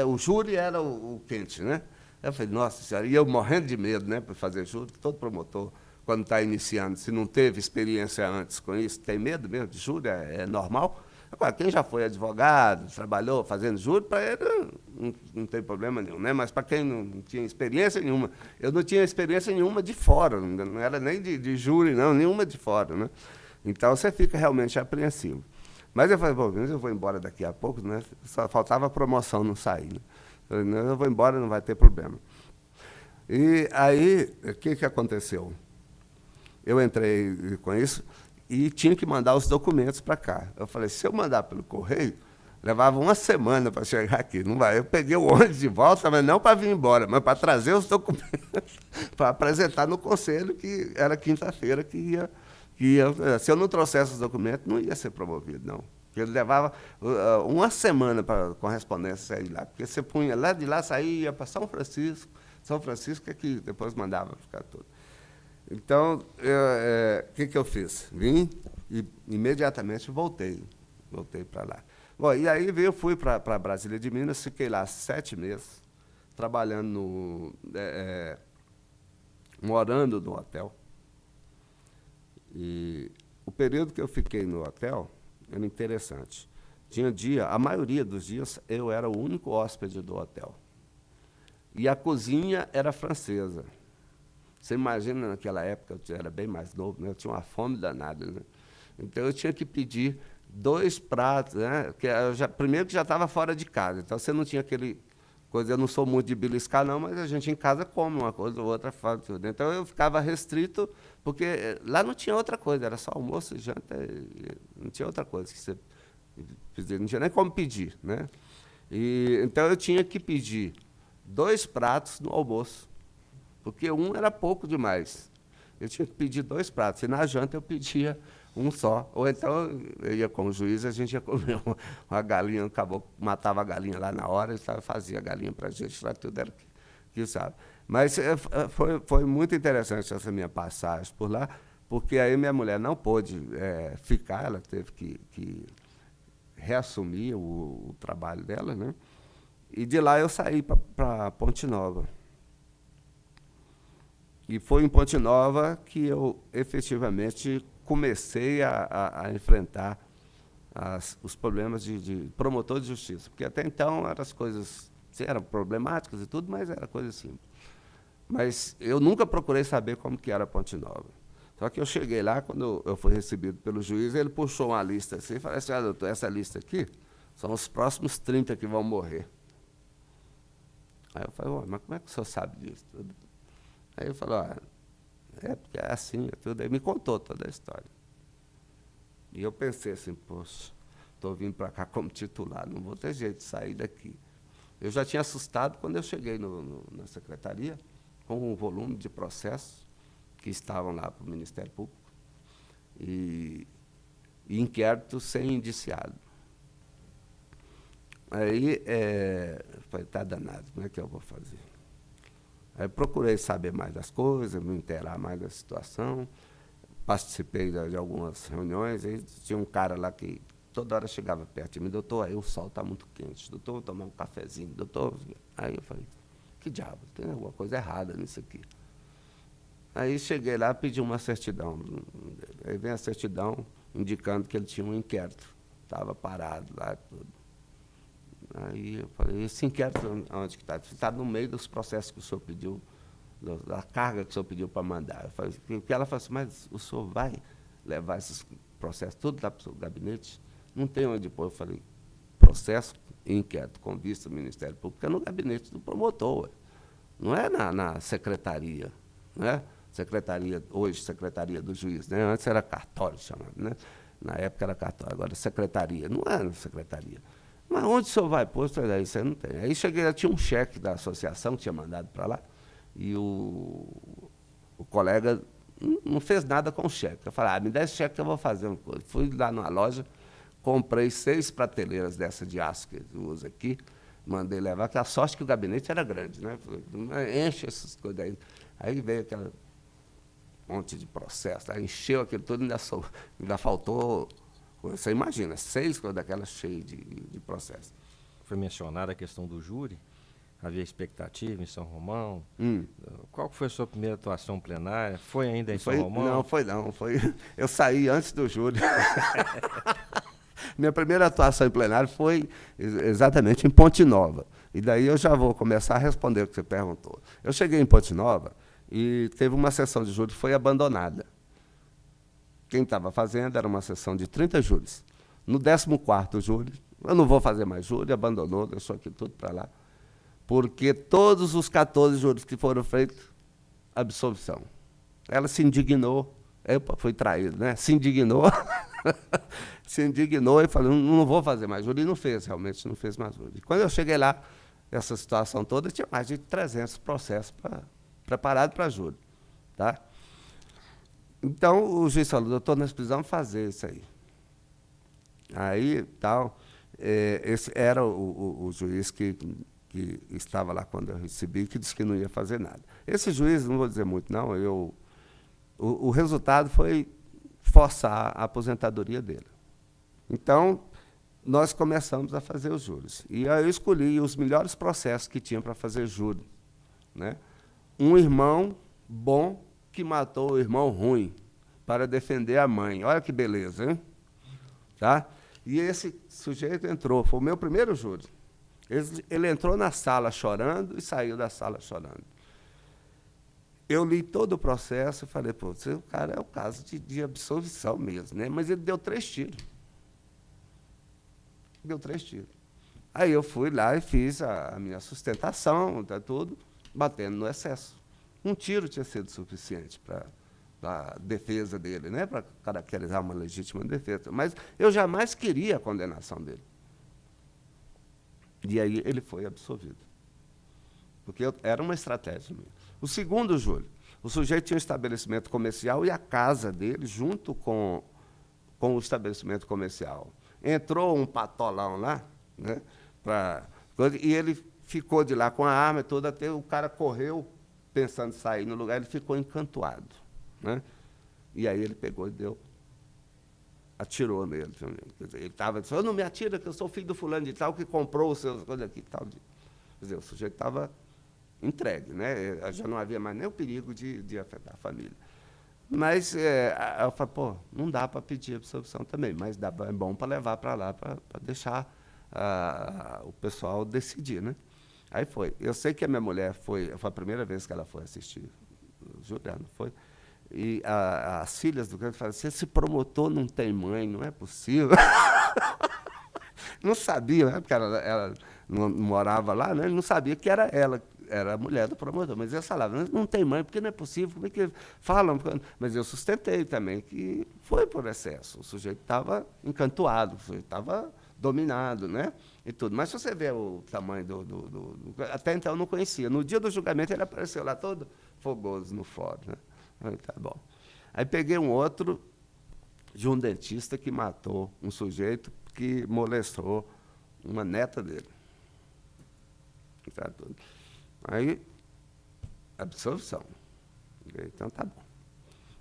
o júri era o quente, né? Eu falei, nossa senhora, e eu morrendo de medo, né, para fazer júri, todo promotor, quando está iniciando, se não teve experiência antes com isso, tem medo mesmo de júri, é normal. Agora, quem já foi advogado, trabalhou fazendo júri, para ele não tem problema nenhum, né? Mas para quem não tinha experiência nenhuma, eu não tinha experiência nenhuma de fora, não era nem de júri, não, nenhuma de fora, né? Então, você fica realmente apreensivo. Mas eu falei, bom, eu vou embora daqui a pouco, né? Só faltava a promoção não sair, né? Eu falei, eu vou embora, não vai ter problema. E aí, o que aconteceu? Eu entrei com isso e tinha que mandar os documentos para cá. Eu falei, se eu mandar pelo correio, levava uma semana para chegar aqui. Não vai. Eu peguei o ônibus de volta, mas não para vir embora, mas para trazer os documentos, para apresentar no conselho, que era quinta-feira que que se eu não trouxesse os documentos, não ia ser promovido, não. Porque ele levava uma semana para a correspondência sair de lá. Porque você punha lá de lá, saía para São Francisco é que depois mandava ficar tudo. Então, o que eu fiz? Vim e imediatamente voltei para lá. Bom, e aí fui para Brasília de Minas, fiquei lá 7 meses, trabalhando morando no hotel. E o período que eu fiquei no hotel era interessante. Tinha dia, a maioria dos dias, eu era o único hóspede do hotel. E a cozinha era francesa. Você imagina, naquela época, eu era bem mais novo, né? Eu tinha uma fome danada, né? Então, eu tinha que pedir 2 pratos, né? Primeiro que já estava fora de casa, então você não tinha aquele coisa, eu não sou muito de beliscar, não, mas a gente em casa come uma coisa ou outra, faz tudo. Então, eu ficava restrito, porque lá não tinha outra coisa, era só almoço e janta, não tinha outra coisa que você pedir, não tinha nem como pedir, né? Então, eu tinha que pedir 2 pratos no almoço, porque um era pouco demais. Eu tinha que pedir 2 pratos, e na janta eu pedia um só. Ou então eu ia com o juiz, a gente ia comer uma galinha, acabou, matava a galinha lá na hora, e fazia a galinha para a gente, lá tudo era que sabe. Mas foi muito interessante essa minha passagem por lá, porque aí minha mulher não pôde ficar, ela teve que reassumir o trabalho dela, né? E de lá eu saí para Ponte Nova. E foi em Ponte Nova que eu efetivamente comecei a enfrentar os problemas de promotor de justiça. Porque até então eram as coisas, eram problemáticas e tudo, mas era coisa simples. Mas eu nunca procurei saber como que era Ponte Nova. Só que eu cheguei lá, quando eu fui recebido pelo juiz, ele puxou uma lista assim e falou assim: doutor, essa lista aqui são os próximos 30 que vão morrer. Aí eu falei: mas como é que o senhor sabe disso tudo? Aí eu falei: porque é assim, é tudo. Aí me contou toda a história. E eu pensei assim: poxa, estou vindo para cá como titular, não vou ter jeito de sair daqui. Eu já tinha assustado quando eu cheguei na secretaria, com um volume de processos que estavam lá para o Ministério Público, e inquérito sem indiciado. Aí, falei: está danado, como é que eu vou fazer? Aí procurei saber mais das coisas, me inteirar mais da situação, participei de algumas reuniões, aí tinha um cara lá que toda hora chegava perto de mim: doutor, aí o sol está muito quente, doutor, vou tomar um cafezinho, doutor. Aí eu falei: que diabo, tem alguma coisa errada nisso aqui. Aí cheguei lá, pedi uma certidão. Aí vem a certidão indicando que ele tinha um inquérito, estava parado lá tudo. Aí eu falei: esse inquérito onde que está? Está no meio dos processos que o senhor pediu, da carga que o senhor pediu para mandar. Eu falei, porque ela falou assim: mas o senhor vai levar esses processos tudo lá para o seu gabinete? Não tem onde pôr. Eu falei: processo e inquérito com vista do Ministério Público é no gabinete do promotor, não é na secretaria, não é? Secretaria, hoje, secretaria do juiz, né? Antes era cartório chamado, né? Na época era cartório, agora secretaria, não é na secretaria. Mas onde o senhor vai pôr? Aí você não tem. Aí cheguei, tinha um cheque da associação que tinha mandado para lá, e o colega não fez nada com o cheque. Eu falei: me dá esse cheque que eu vou fazer uma coisa. Fui lá numa loja, comprei 6 prateleiras dessa de aço que eu uso aqui, mandei levar, que a sorte que o gabinete era grande, né? Falei: enche essas coisas aí. Aí veio aquela monte de processo, aí encheu aquilo tudo, ainda faltou. Você imagina, 6 coisas daquelas cheias de processo. Foi mencionada a questão do júri, havia expectativa em São Romão. Qual foi a sua primeira atuação plenária? Foi ainda em São Romão? Não, foi. Eu saí antes do júri. Minha primeira atuação em plenário foi exatamente em Ponte Nova. E daí eu já vou começar a responder o que você perguntou. Eu cheguei em Ponte Nova e teve uma sessão de júri que foi abandonada. Quem estava fazendo era uma sessão de 30 júris. No 14º júri, eu não vou fazer mais júri, abandonou, deixou aqui tudo para lá, porque todos os 14 júris que foram feitos, absolvição. Ela se indignou, fui traído, né? Se indignou, e falou: não vou fazer mais júri, e não fez, realmente não fez mais júri. Quando eu cheguei lá, essa situação toda, tinha mais de 300 processos preparados para júri. Tá? Então, o juiz falou, doutor, nós precisamos fazer isso aí. Aí, tal, esse era o juiz que estava lá quando eu recebi, que disse que não ia fazer nada. Esse juiz, não vou dizer muito, não, o resultado foi forçar a aposentadoria dele. Então, nós começamos a fazer os júris. E aí eu escolhi os melhores processos que tinha para fazer júri, né? Um irmão bom que matou o irmão ruim para defender a mãe. Olha que beleza, hein? Tá? E esse sujeito entrou, foi o meu primeiro júri. Ele entrou na sala chorando e saiu da sala chorando. Eu li todo o processo e falei, pô, o cara é o caso de absolvição mesmo, né? Mas ele deu 3 tiros. Deu 3 tiros. Aí eu fui lá e fiz a minha sustentação, tá, tudo, batendo no excesso. 1 tiro tinha sido suficiente para a defesa dele, né? Para caracterizar uma legítima defesa. Mas eu jamais queria a condenação dele. E aí ele foi absolvido. Porque era uma estratégia minha. O segundo júri, o sujeito tinha um estabelecimento comercial e a casa dele junto com o estabelecimento comercial. Entrou um patolão lá, né, e ele ficou de lá com a arma e toda, até o cara correu pensando em sair no lugar, ele ficou encantoado, né? E aí ele pegou e atirou nele também. Quer dizer, ele estava dizendo, não me atira, que eu sou filho do fulano de tal, que comprou os seus coisas aqui e tal. Quer dizer, o sujeito estava entregue, né? Já não havia mais nem o perigo de afetar a família. Mas eu falei, pô, não dá para pedir absolvição também, mas é bom para levar para lá, para deixar o pessoal decidir, né? Aí foi. Eu sei que a minha mulher foi a primeira vez que ela foi assistir o Juliano, foi. E as filhas do cara falaram, esse promotor não tem mãe, não é possível. Não sabia, né? Porque ela não morava lá, né? Ele não sabia que era ela, era a mulher do promotor. Mas eles falavam, não tem mãe, porque não é possível, como é que falam? Mas eu sustentei também que foi por excesso. O sujeito estava encantoado, o sujeito estava dominado, né? E tudo. Mas se você vê o tamanho até então eu não conhecia. No dia do julgamento ele apareceu lá todo fogoso no fórum, né? Aí, tá bom. Aí peguei um outro de um dentista que matou um sujeito que molestou uma neta dele. Tá tudo. Aí, absolvição. Então, tá bom.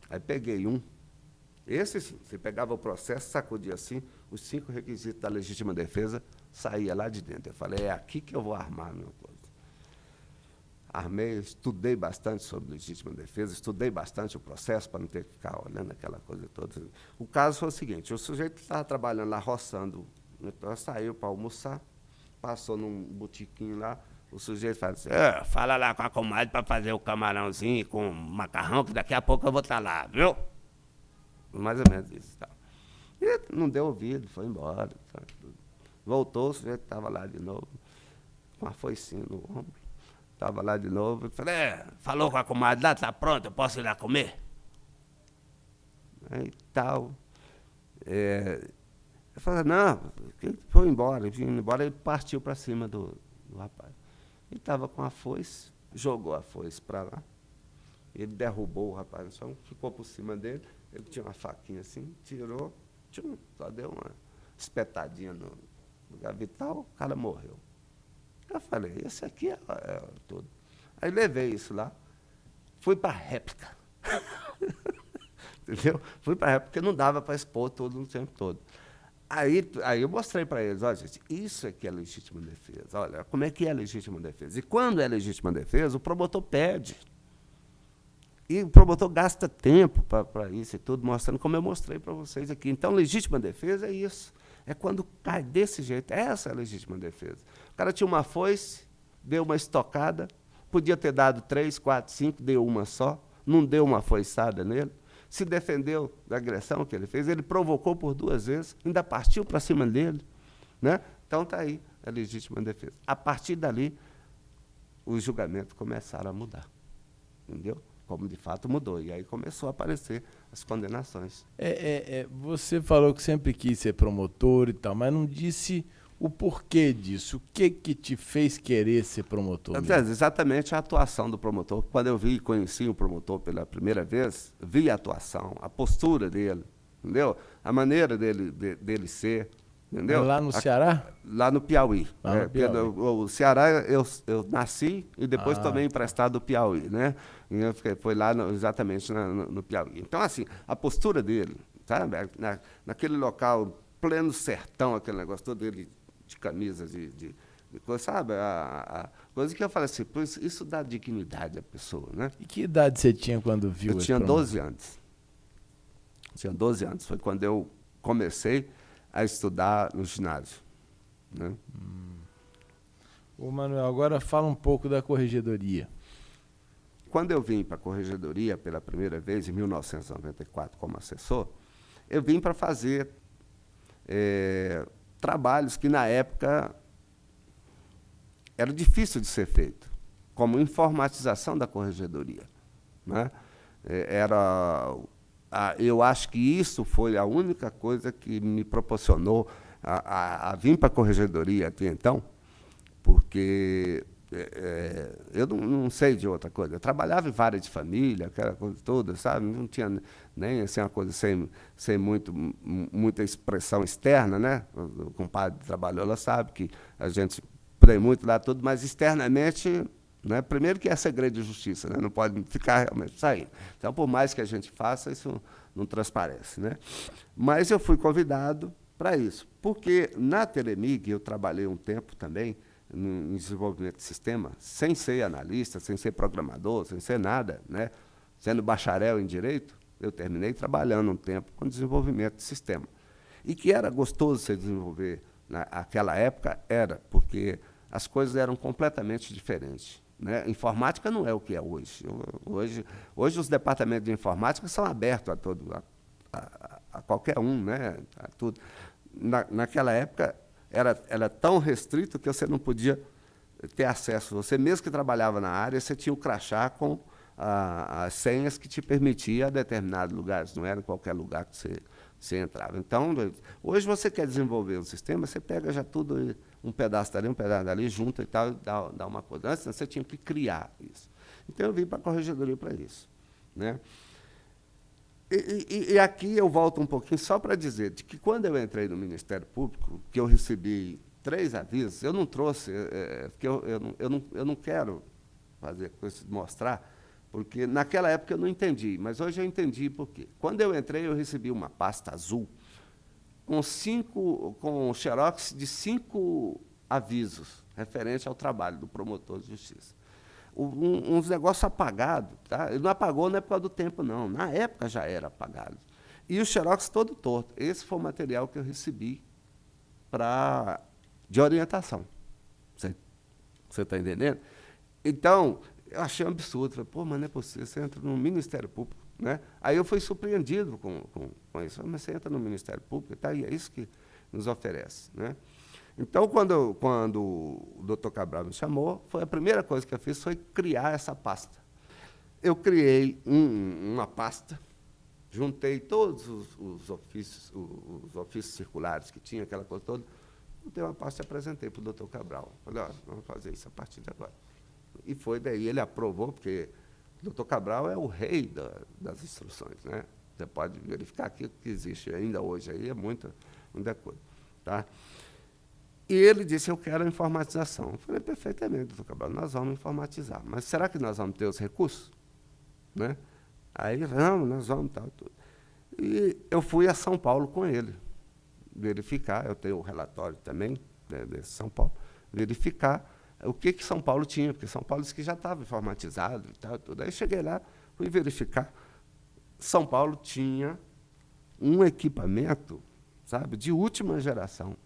Aí peguei um. Esse, sim, você pegava o processo, sacudia assim, os 5 requisitos da legítima defesa, saía lá de dentro. Eu falei, é aqui que eu vou armar a minha coisa. Armei, estudei bastante sobre legítima defesa, estudei bastante o processo para não ter que ficar olhando aquela coisa toda. O caso foi o seguinte, o sujeito estava trabalhando lá, roçando, então saiu para almoçar, passou num botiquinho lá, o sujeito fala assim, fala lá com a comadre para fazer o camarãozinho com macarrão, que daqui a pouco eu vou estar lá, viu? Mais ou menos isso. Tá. E não deu ouvido, foi embora. Tá. Voltou, o sujeito estava lá de novo, com a foicinha no ombro. Estava lá de novo, falei, falou com a comadre lá, está pronto, eu posso ir lá comer? Aí tal. Eu falei, não, foi embora, ele partiu para cima do rapaz. Ele estava com a foice, jogou a foice para lá, ele derrubou o rapaz no chão, ficou por cima dele, ele tinha uma faquinha assim, tirou, só deu uma espetadinha no gavital, o cara morreu. Eu falei, esse aqui é tudo. Aí levei isso lá, fui para a réplica. Entendeu? Fui para a réplica, porque não dava para expor todo o tempo todo. Aí eu mostrei para eles, olha, gente, isso aqui é legítima defesa. Olha, como é que é legítima defesa? E quando é legítima defesa, o promotor pede. E o promotor gasta tempo para isso e tudo, mostrando como eu mostrei para vocês aqui. Então, legítima defesa é isso. É quando cai desse jeito. Essa é a legítima defesa. O cara tinha uma foice, deu uma estocada, podia ter dado 3, 4, 5, deu uma só, não deu uma foiçada nele, se defendeu da agressão que ele fez, ele provocou por 2 vezes, ainda partiu para cima dele, né? Então está aí a legítima defesa. A partir dali, os julgamentos começaram a mudar, entendeu? Como de fato mudou. E aí começou a aparecer as condenações. Você falou que sempre quis ser promotor e tal, mas não disse O porquê disso? O que te fez querer ser promotor mesmo? Exatamente a atuação do promotor. Quando eu vi e conheci o promotor pela primeira vez, vi a atuação, a postura dele, entendeu? A maneira dele ser, entendeu? Lá no Ceará? Lá no Piauí. No Piauí. O Ceará, eu nasci e depois tomei emprestado do Piauí, né? E foi lá exatamente no Piauí. Então, assim, a postura dele, sabe? Naquele local, pleno sertão, aquele negócio todo, ele de camisa, de coisa, sabe? A coisa que eu falei assim, pois isso dá dignidade à pessoa, né? E que idade você tinha quando viu? Eu tinha 12 anos. Tinha 12 anos. Foi quando eu comecei a estudar no ginásio, né? Ô, Manuel, agora fala um pouco da corregedoria. Quando eu vim para a corregedoria pela primeira vez, em 1994, como assessor, eu vim para fazer trabalhos que, na época, era difícil de ser feito, como informatização da corregedoria, né? Eu acho que isso foi a única coisa que me proporcionou a vir para a corregedoria até então, porque eu não sei de outra coisa. Eu trabalhava em vara de família, aquela coisa toda, sabe? Não tinha nem assim, uma coisa sem muita expressão externa, né? O compadre trabalhou, ela sabe que a gente tem muito lá tudo, mas externamente, né? Primeiro que é segredo de justiça, né? Não pode ficar realmente saindo. Então, por mais que a gente faça, isso não transparece, né? Mas eu fui convidado para isso, porque na Telemig eu trabalhei um tempo também em desenvolvimento de sistema, sem ser analista, sem ser programador, sem ser nada, né? Sendo bacharel em direito, eu terminei trabalhando um tempo com desenvolvimento de sistema. E que era gostoso se desenvolver naquela época, porque as coisas eram completamente diferentes, né? Informática não é o que é hoje. Hoje os departamentos de informática são abertos a qualquer um, né? A tudo. Naquela época, era tão restrito que você não podia ter acesso. Você mesmo que trabalhava na área, você tinha o crachá com as senhas que te permitia a determinados lugares, não era em qualquer lugar que você entrava. Então, hoje você quer desenvolver um sistema, você pega já tudo, um pedaço dali, um pedaço dali, junta e tal, e dá uma coisa. Antes você tinha que criar isso. Então eu vim para a corregedoria para isso, né? E aqui eu volto um pouquinho só para dizer de que quando eu entrei no Ministério Público, que eu recebi 3 avisos, eu não trouxe, porque eu não quero fazer coisa de mostrar, porque naquela época eu não entendi, mas hoje eu entendi por quê. Quando eu entrei, eu recebi uma pasta azul com xerox de 5 avisos referentes ao trabalho do promotor de justiça. Uns negócios apagados, tá? Ele não apagou, não é por causa do tempo, não. Na época já era apagado. E o xerox todo torto. Esse foi o material que eu recebi de orientação. Você está entendendo? Então, eu achei um absurdo. Falei, pô, mas não é possível, você entra no Ministério Público, né? Aí eu fui surpreendido com isso. Mas você entra no Ministério Público, tá? E é isso que nos oferece, né? Então, quando o doutor Cabral me chamou, a primeira coisa que eu fiz foi criar essa pasta. Eu criei uma pasta, juntei todos os ofícios circulares que tinha, aquela coisa toda, juntei uma pasta e apresentei para o doutor Cabral. Falei, olha, vamos fazer isso a partir de agora. E foi daí, ele aprovou, porque o doutor Cabral é o rei das instruções, né? Você pode verificar aqui que existe ainda hoje, aí é muita coisa, tá? E ele disse, eu quero a informatização. Eu falei, perfeitamente, doutor Cabral, nós vamos informatizar. Mas será que nós vamos ter os recursos? Né? Aí, vamos, nós vamos, tal, tudo. E eu fui a São Paulo com ele, verificar, eu tenho o relatório também, né, de São Paulo, verificar o que São Paulo tinha, porque São Paulo disse que já estava informatizado e tal, tudo. Aí cheguei lá, fui verificar. São Paulo tinha um equipamento, sabe, de última geração,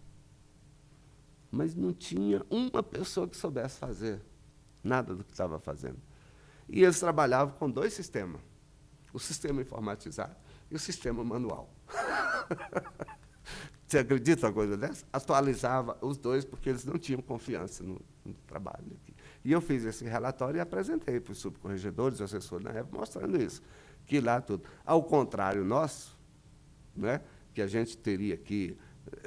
mas não tinha uma pessoa que soubesse fazer nada do que estava fazendo. E eles trabalhavam com 2 sistemas, o sistema informatizado e o sistema manual. Você acredita uma coisa dessa? Atualizava os 2, porque eles não tinham confiança no trabalho aqui. E eu fiz esse relatório e apresentei para os subcorregedores, assessores na época, mostrando isso, que lá tudo. Ao contrário nosso, né, que a gente teria que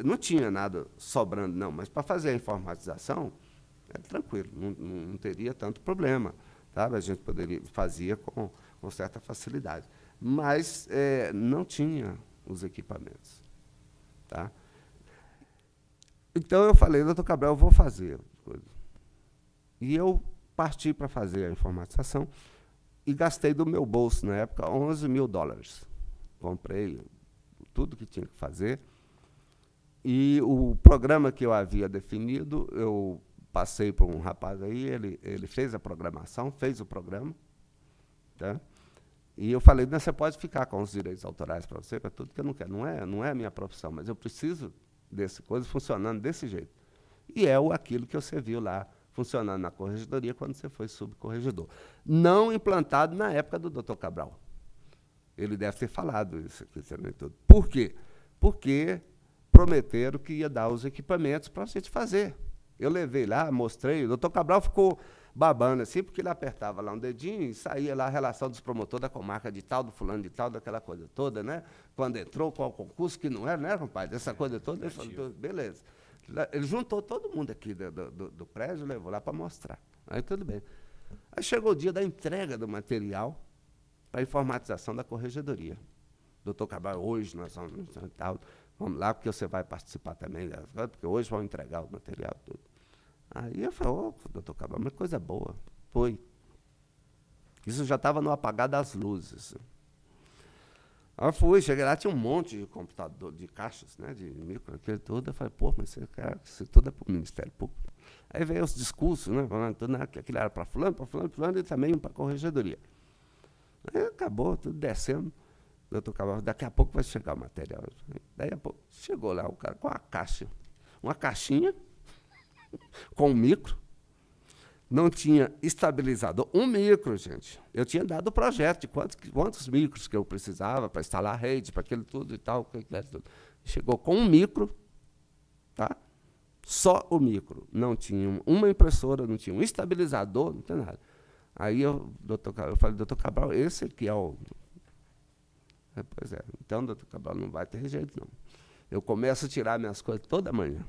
Não tinha nada sobrando, não, mas para fazer a informatização, era tranquilo, não teria tanto problema. Sabe? A gente fazia com certa facilidade. Mas não tinha os equipamentos. Tá? Então, eu falei, doutor Cabral, eu vou fazer. E eu parti para fazer a informatização e gastei do meu bolso, na época, $11 mil. Comprei tudo que tinha que fazer. E o programa que eu havia definido, eu passei por um rapaz aí, ele fez a programação, fez o programa. Tá? E eu falei, você pode ficar com os direitos autorais para você, para tudo que eu não quero. Não é a minha profissão, mas eu preciso dessa coisa funcionando desse jeito. E aquilo que você viu lá, funcionando na corregedoria quando você foi subcorregedor. Não implantado na época do Dr. Cabral. Ele deve ter falado isso aqui também tudo. Por quê? Porque prometeram que ia dar os equipamentos para a gente fazer. Eu levei lá, mostrei, o Dr. Cabral ficou babando assim, porque ele apertava lá um dedinho e saía lá a relação dos promotores da comarca de tal, do fulano de tal, daquela coisa toda, né? Quando entrou, qual concurso, que não era, né, compadre? Essa coisa toda, ele falou, beleza. Ele juntou todo mundo aqui do prédio, levou lá para mostrar. Aí tudo bem. Aí chegou o dia da entrega do material para a informatização da corregedoria. Doutor Cabral, hoje nós vamos lá, porque você vai participar também, porque hoje vão entregar o material tudo. Aí eu falei, doutor Cabral, mas coisa boa. Foi. Isso já estava no apagar das luzes. Aí eu fui, cheguei lá, tinha um monte de computador, de caixas, né, de micro, aquele tudo. Eu falei, isso tudo é para o Ministério Público. Aí veio os discursos, né, falando tudo, né, que aquilo era para fulano, e também para a corregedoria. Aí acabou, tudo descendo. Doutor Cabral, daqui a pouco vai chegar o material. Daí a pouco chegou lá o cara com uma caixinha, com um micro, não tinha estabilizador. Um micro, gente. Eu tinha dado o projeto de quantos micros que eu precisava para instalar a rede, para aquilo tudo e tal. Tudo. Chegou com um micro, tá? Só o micro. Não tinha uma impressora, não tinha um estabilizador, não tinha nada. Aí eu falei, doutor Cabral, esse aqui é o... Pois é, então, doutor Cabral, não vai ter jeito, não. Eu começo a tirar minhas coisas toda manhã.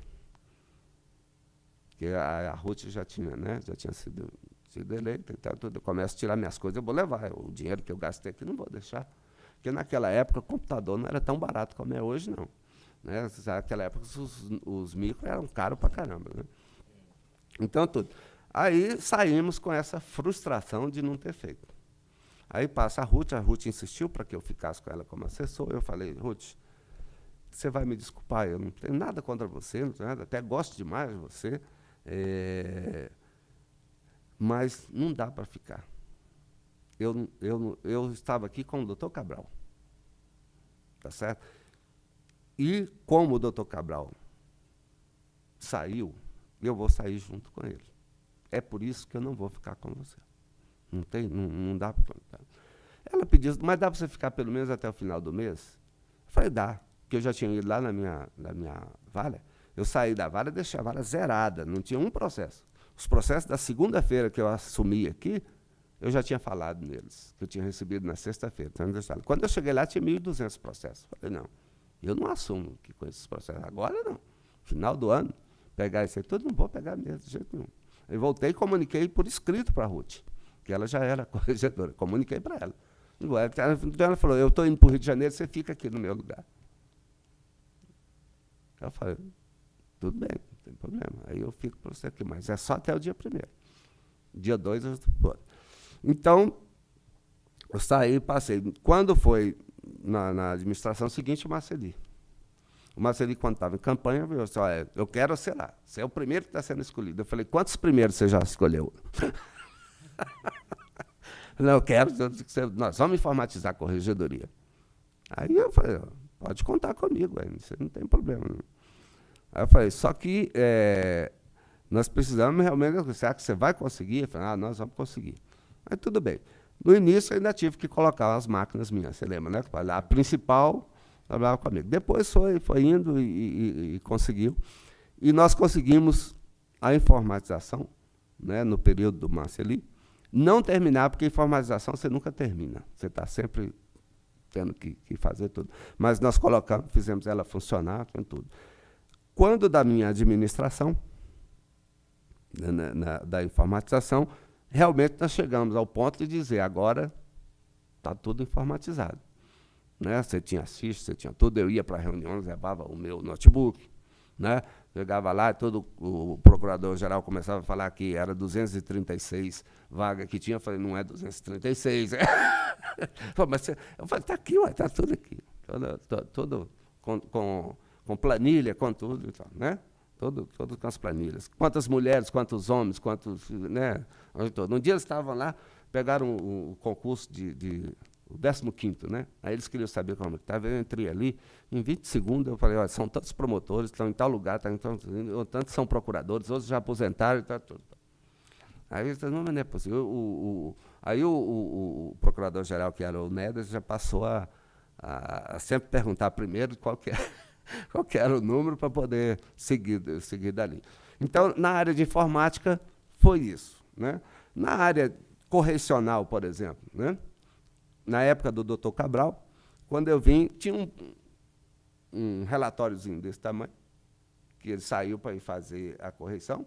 Porque a Ruth já tinha, né, sido eleita, então tudo. Eu começo a tirar minhas coisas, eu vou levar. O dinheiro que eu gastei aqui, não vou deixar. Porque naquela época o computador não era tão barato como é hoje, não. Né? Naquela época os micros eram caros pra caramba. Né? Então, tudo. Aí saímos com essa frustração de não ter feito. Aí passa a Ruth insistiu para que eu ficasse com ela como assessor. Eu falei, Ruth, você vai me desculpar, eu não tenho nada contra você, não tenho nada, até gosto demais de você, mas não dá para ficar. Eu estava aqui com o doutor Cabral, tá certo? E como o doutor Cabral saiu, eu vou sair junto com ele. É por isso que eu não vou ficar com você. Não dá para... Ela pediu, mas dá para você ficar pelo menos até o final do mês? Eu falei, dá, porque eu já tinha ido lá na minha vara. Eu saí da vara e deixei a vara zerada, não tinha um processo. Os processos da segunda-feira que eu assumi aqui, eu já tinha falado neles, que eu tinha recebido na sexta-feira. Quando eu cheguei lá, tinha 1.200 processos. Eu falei, não, eu não assumo que com esses processos. Agora não. Final do ano, pegar isso aí tudo, não vou pegar mesmo, de jeito nenhum. Eu voltei e comuniquei por escrito para a Ruth, que ela já era corregedora. Comuniquei para ela. Então ela falou, eu estou indo para o Rio de Janeiro, você fica aqui no meu lugar. Eu falei, tudo bem, não tem problema. Aí eu fico para você aqui, mas é só até o dia 1º. Dia 2, eu estou. Então, eu saí e passei. Quando foi na administração seguinte, o Marceli. O Marceli, quando estava em campanha, eu disse, olha, eu quero ser lá. Você é o primeiro que está sendo escolhido. Eu falei, quantos primeiros você já escolheu? Não, eu quero, nós vamos informatizar a corregedoria. Aí eu falei, pode contar comigo, você não tem problema. Não. Aí eu falei, só que nós precisamos realmente, será que você vai conseguir? Eu falei, nós vamos conseguir. Aí tudo bem. No início eu ainda tive que colocar as máquinas minhas, você lembra, né? A principal trabalhava comigo. Depois foi indo e conseguiu. E nós conseguimos a informatização, né, no período do Marceli. Não terminar, porque informatização você nunca termina. Você está sempre tendo que fazer tudo. Mas nós colocamos, fizemos ela funcionar, com tudo. Quando da minha administração, da informatização, realmente nós chegamos ao ponto de dizer, agora está tudo informatizado. Né? Você tinha as fichas, você tinha tudo, eu ia para reuniões, levava o meu notebook, né? Chegava lá, todo o procurador-geral começava a falar que era 236 vagas que tinha, eu falei, não é 236. Mas eu falei, está aqui, está tudo aqui. Tudo com planilha, com tudo, então, né? Tudo com as planilhas. Quantas mulheres, quantos homens, quantos. Né? Um dia eles estavam lá, pegaram o concurso o 15º, né? Aí eles queriam saber como estava, eu entrei ali, em 20 segundos eu falei, olha, são tantos promotores, estão em tal lugar, tantos são procuradores, outros já aposentaram, tá tudo. Aí eles disseram, não é possível. Aí o procurador-geral, que era o Nedas, já passou a sempre perguntar primeiro qual que era o número para poder seguir dali. Então, na área de informática, foi isso. Né? Na área correcional, por exemplo, né? Na época do Dr. Cabral, quando eu vim, tinha um relatóriozinho desse tamanho, que ele saiu para ir fazer a correição,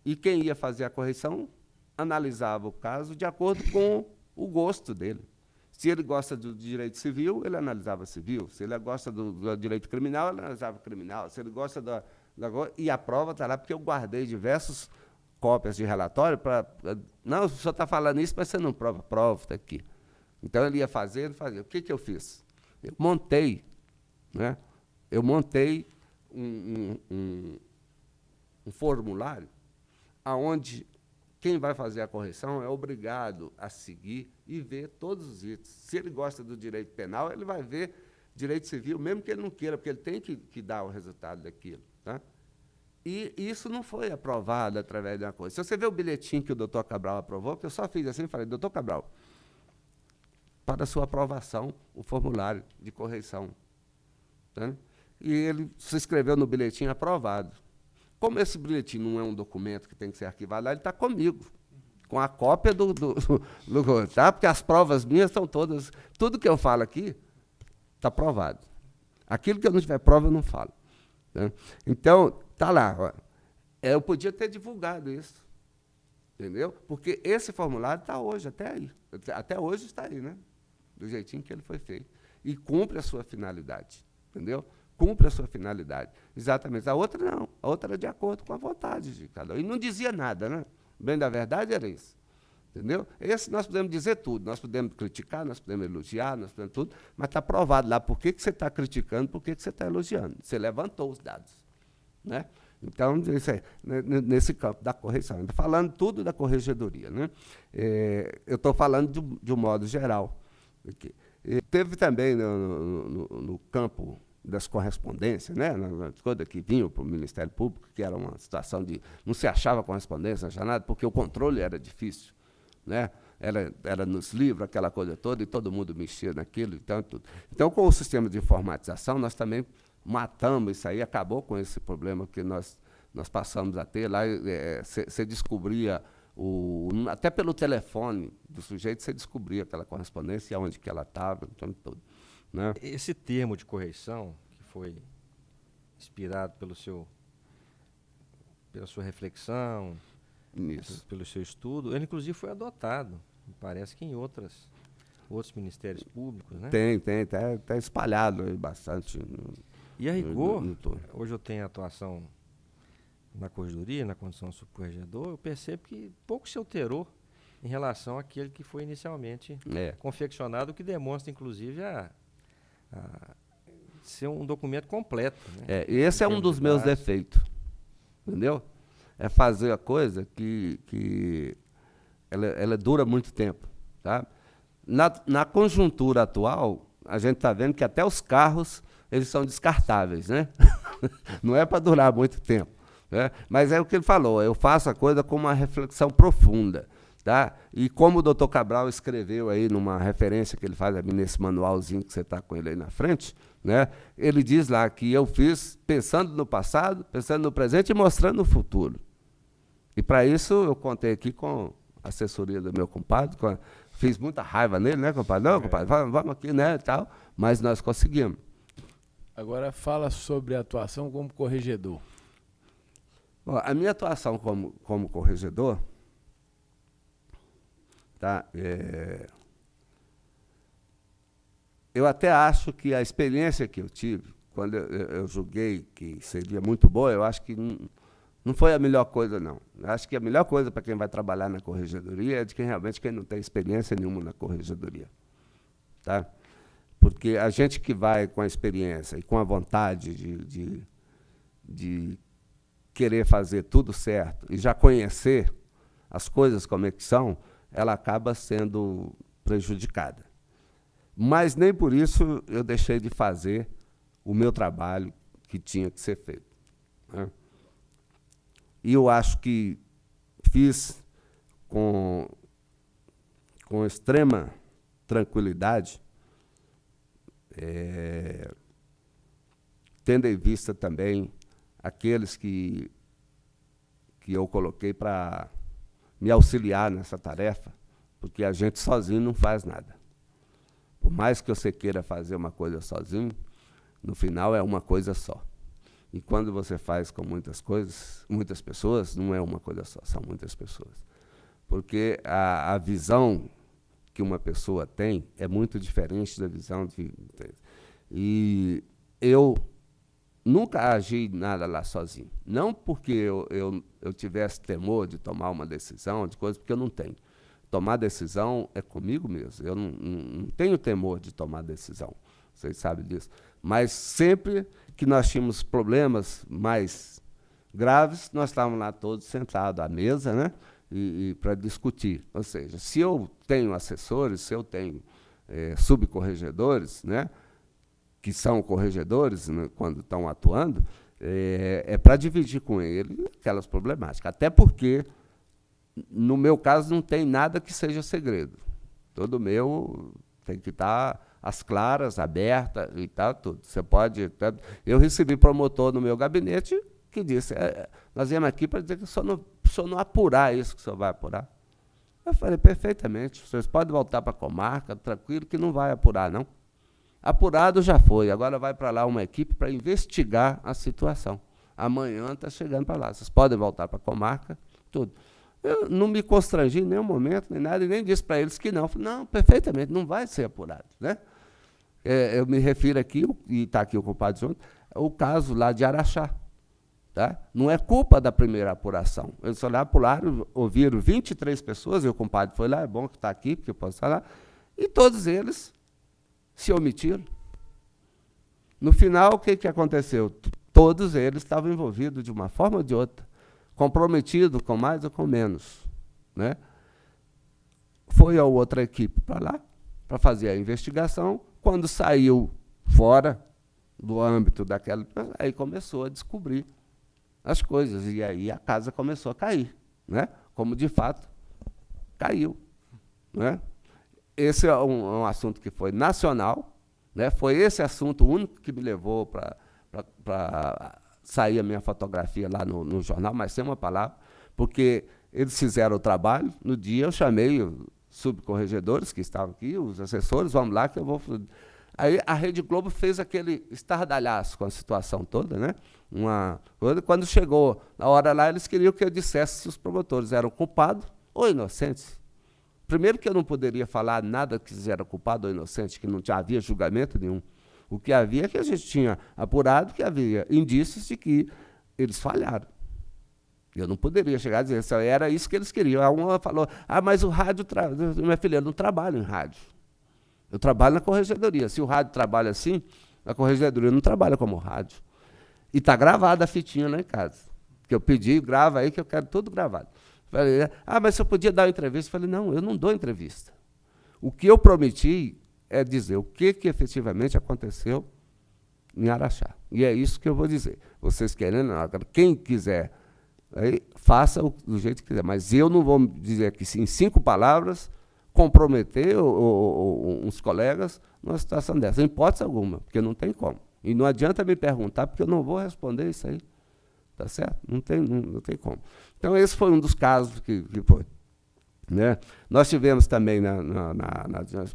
e quem ia fazer a correição analisava o caso de acordo com o gosto dele. Se ele gosta do direito civil, ele analisava civil. Se ele gosta do direito criminal, ele analisava criminal. Se ele gosta e a prova está lá, porque eu guardei diversas cópias de relatório para... Não, o senhor está falando isso, mas você não prova. Prova, está aqui. Então, ele ia fazer, ele fazia. O que eu fiz? Eu montei, né? Um formulário onde quem vai fazer a correção é obrigado a seguir e ver todos os itens. Se ele gosta do direito penal, ele vai ver direito civil, mesmo que ele não queira, porque ele tem que dar o resultado daquilo. Tá? E isso não foi aprovado através de uma coisa. Se você vê o bilhetinho que o doutor Cabral aprovou, que eu só fiz assim e falei, doutor Cabral, para sua aprovação, o formulário de correição. Tá? E ele se inscreveu no bilhetinho aprovado. Como esse bilhetinho não é um documento que tem que ser arquivado lá, ele está comigo, com a cópia tá? Porque as provas minhas são todas... Tudo que eu falo aqui está provado. Aquilo que eu não tiver prova, eu não falo. Tá? Então, está lá. Ó. Eu podia ter divulgado isso. Entendeu? Porque esse formulário está hoje, até aí. Até hoje está aí, né? Do jeitinho que ele foi feito. E cumpre a sua finalidade. Entendeu? Cumpre a sua finalidade. Exatamente. A outra não. A outra era de acordo com a vontade de cada um. E não dizia nada, né? Bem da verdade era isso. Entendeu? Esse nós podemos dizer tudo. Nós podemos criticar, nós podemos elogiar, nós podemos tudo, mas está provado lá por que você está criticando, por que você está elogiando. Você levantou os dados. Né? Então, isso aí, nesse campo da correção. Falando tudo da corregedoria. Né? Eu estou falando de um modo geral. Teve também no campo das correspondências, né? Coisa que vinham para o Ministério Público, que era uma situação de... Não se achava correspondência, não achava nada, porque o controle era difícil. Né? Era nos livros, aquela coisa toda, e todo mundo mexia naquilo. Então, com o sistema de informatização, nós também matamos isso aí, acabou com esse problema que nós passamos a ter. Lá você descobria, até pelo telefone do sujeito, você descobria aquela correspondência, onde que ela estava, então tudo. Né? Esse termo de correição, que foi inspirado pela sua reflexão, pelo seu estudo, ele inclusive foi adotado, me parece que em outros ministérios públicos. Né? Tem, está espalhado aí bastante. E a rigor, hoje eu tenho atuação na corregedoria, na condição de subcorregedor, eu percebo que pouco se alterou em relação àquele que foi inicialmente confeccionado, o que demonstra, inclusive, ser um documento completo. Né? Esse é um dos meus defeitos, entendeu? É fazer a coisa que ela dura muito tempo. Tá? Na conjuntura atual, a gente está vendo que até os carros eles são descartáveis. Né? Não é para durar muito tempo. Né? Mas é o que ele falou, eu faço a coisa com uma reflexão profunda. Tá? E como o doutor Cabral escreveu aí numa referência que ele faz nesse manualzinho que você está com ele aí na frente, né? Ele diz lá que eu fiz pensando no passado, pensando no presente e mostrando o futuro. E para isso eu contei aqui com a assessoria do meu compadre, fiz muita raiva nele, né, compadre? Não, compadre, vamos aqui, né, tal, mas nós conseguimos. Agora fala sobre a atuação como corregedor. Bom, a minha atuação como corregedor, tá? Eu até acho que a experiência que eu tive, quando eu julguei que seria muito boa, eu acho que não foi a melhor coisa, não. Eu acho que a melhor coisa para quem vai trabalhar na corregedoria é de quem não tem experiência nenhuma na corregedoria. Tá? Porque a gente que vai com a experiência e com a vontade de querer fazer tudo certo e já conhecer as coisas como é que são, ela acaba sendo prejudicada. Mas nem por isso eu deixei de fazer o meu trabalho que tinha que ser feito, né? E eu acho que fiz com extrema tranquilidade, tendo em vista também aqueles que eu coloquei para me auxiliar nessa tarefa, porque a gente sozinho não faz nada. Por mais que você queira fazer uma coisa sozinho, no final é uma coisa só. E quando você faz com muitas pessoas, não é uma coisa só, são muitas pessoas. Porque a visão que uma pessoa tem é muito diferente da visão de... E eu nunca agi nada lá sozinho. Não porque eu tivesse temor de tomar uma decisão, de coisa, porque eu não tenho. Tomar decisão é comigo mesmo. Eu não tenho temor de tomar decisão. Vocês sabem disso. Mas sempre que nós tínhamos problemas mais graves, nós estávamos lá todos sentados à mesa, né? E para discutir. Ou seja, se eu tenho assessores, se eu tenho subcorregedores, né? Que são corregedores, né? Quando estão atuando, é para dividir com ele aquelas problemáticas. Até porque, no meu caso, não tem nada que seja segredo. Todo meu tem que estar às claras, aberta e tal, tudo. Você pode... Eu recebi promotor no meu gabinete que disse, nós viemos aqui para dizer que o senhor não apurar isso que o senhor vai apurar. Eu falei, perfeitamente, vocês podem voltar para a comarca, tranquilo, que não vai apurar, não. Apurado já foi, agora vai para lá uma equipe para investigar a situação. Amanhã está chegando para lá. Vocês podem voltar para a comarca, tudo. Eu não me constrangi em nenhum momento, nem nada, e nem disse para eles que não. Eu falei, não, perfeitamente, não vai ser apurado, né? Eu me refiro aqui, e está aqui o compadre junto, o caso lá de Araxá. Tá? Não é culpa da primeira apuração. Eles lá apuraram, ouviram 23 pessoas, e o compadre foi lá, é bom que está aqui, porque eu posso falar, e todos eles se omitiram. No final, o que aconteceu? Todos eles estavam envolvidos de uma forma ou de outra, comprometidos com mais ou com menos, né? Foi a outra equipe para lá, para fazer a investigação. Quando saiu fora do âmbito daquela, aí começou a descobrir as coisas, e aí a casa começou a cair, né? Como de fato caiu, né? Esse é um assunto que foi nacional, né? Foi esse assunto único que me levou para sair a minha fotografia lá no jornal, mas sem uma palavra, porque eles fizeram o trabalho. No dia eu chamei os subcorregedores que estavam aqui, os assessores, vamos lá que eu vou... Aí a Rede Globo fez aquele estardalhaço com a situação toda, né? Quando chegou na hora lá, eles queriam que eu dissesse se os promotores eram culpados ou inocentes. Primeiro que eu não poderia falar nada que eles eram culpados ou inocentes, que não havia julgamento nenhum. O que havia é que a gente tinha apurado que havia indícios de que eles falharam. Eu não poderia chegar a dizer, era isso que eles queriam. Uma falou, mas o rádio... Minha filha, eu não trabalho em rádio. Eu trabalho na corregedoria. Se o rádio trabalha assim, a corregedoria não trabalha como rádio. E está gravada a fitinha lá em casa. Que eu pedi, grava aí, que eu quero tudo gravado. Falei, mas você podia dar uma entrevista? Falei, não, eu não dou entrevista. O que eu prometi é dizer o que efetivamente aconteceu em Araxá. E é isso que eu vou dizer. Vocês querendo, quem quiser, aí, faça do jeito que quiser. Mas eu não vou dizer aqui, em 5 palavras, comprometer uns colegas numa situação dessa, em hipótese alguma, porque não tem como. E não adianta me perguntar, porque eu não vou responder isso aí. Tá certo? Não tem como. Então, esse foi um dos casos que foi. Né? Nós tivemos também,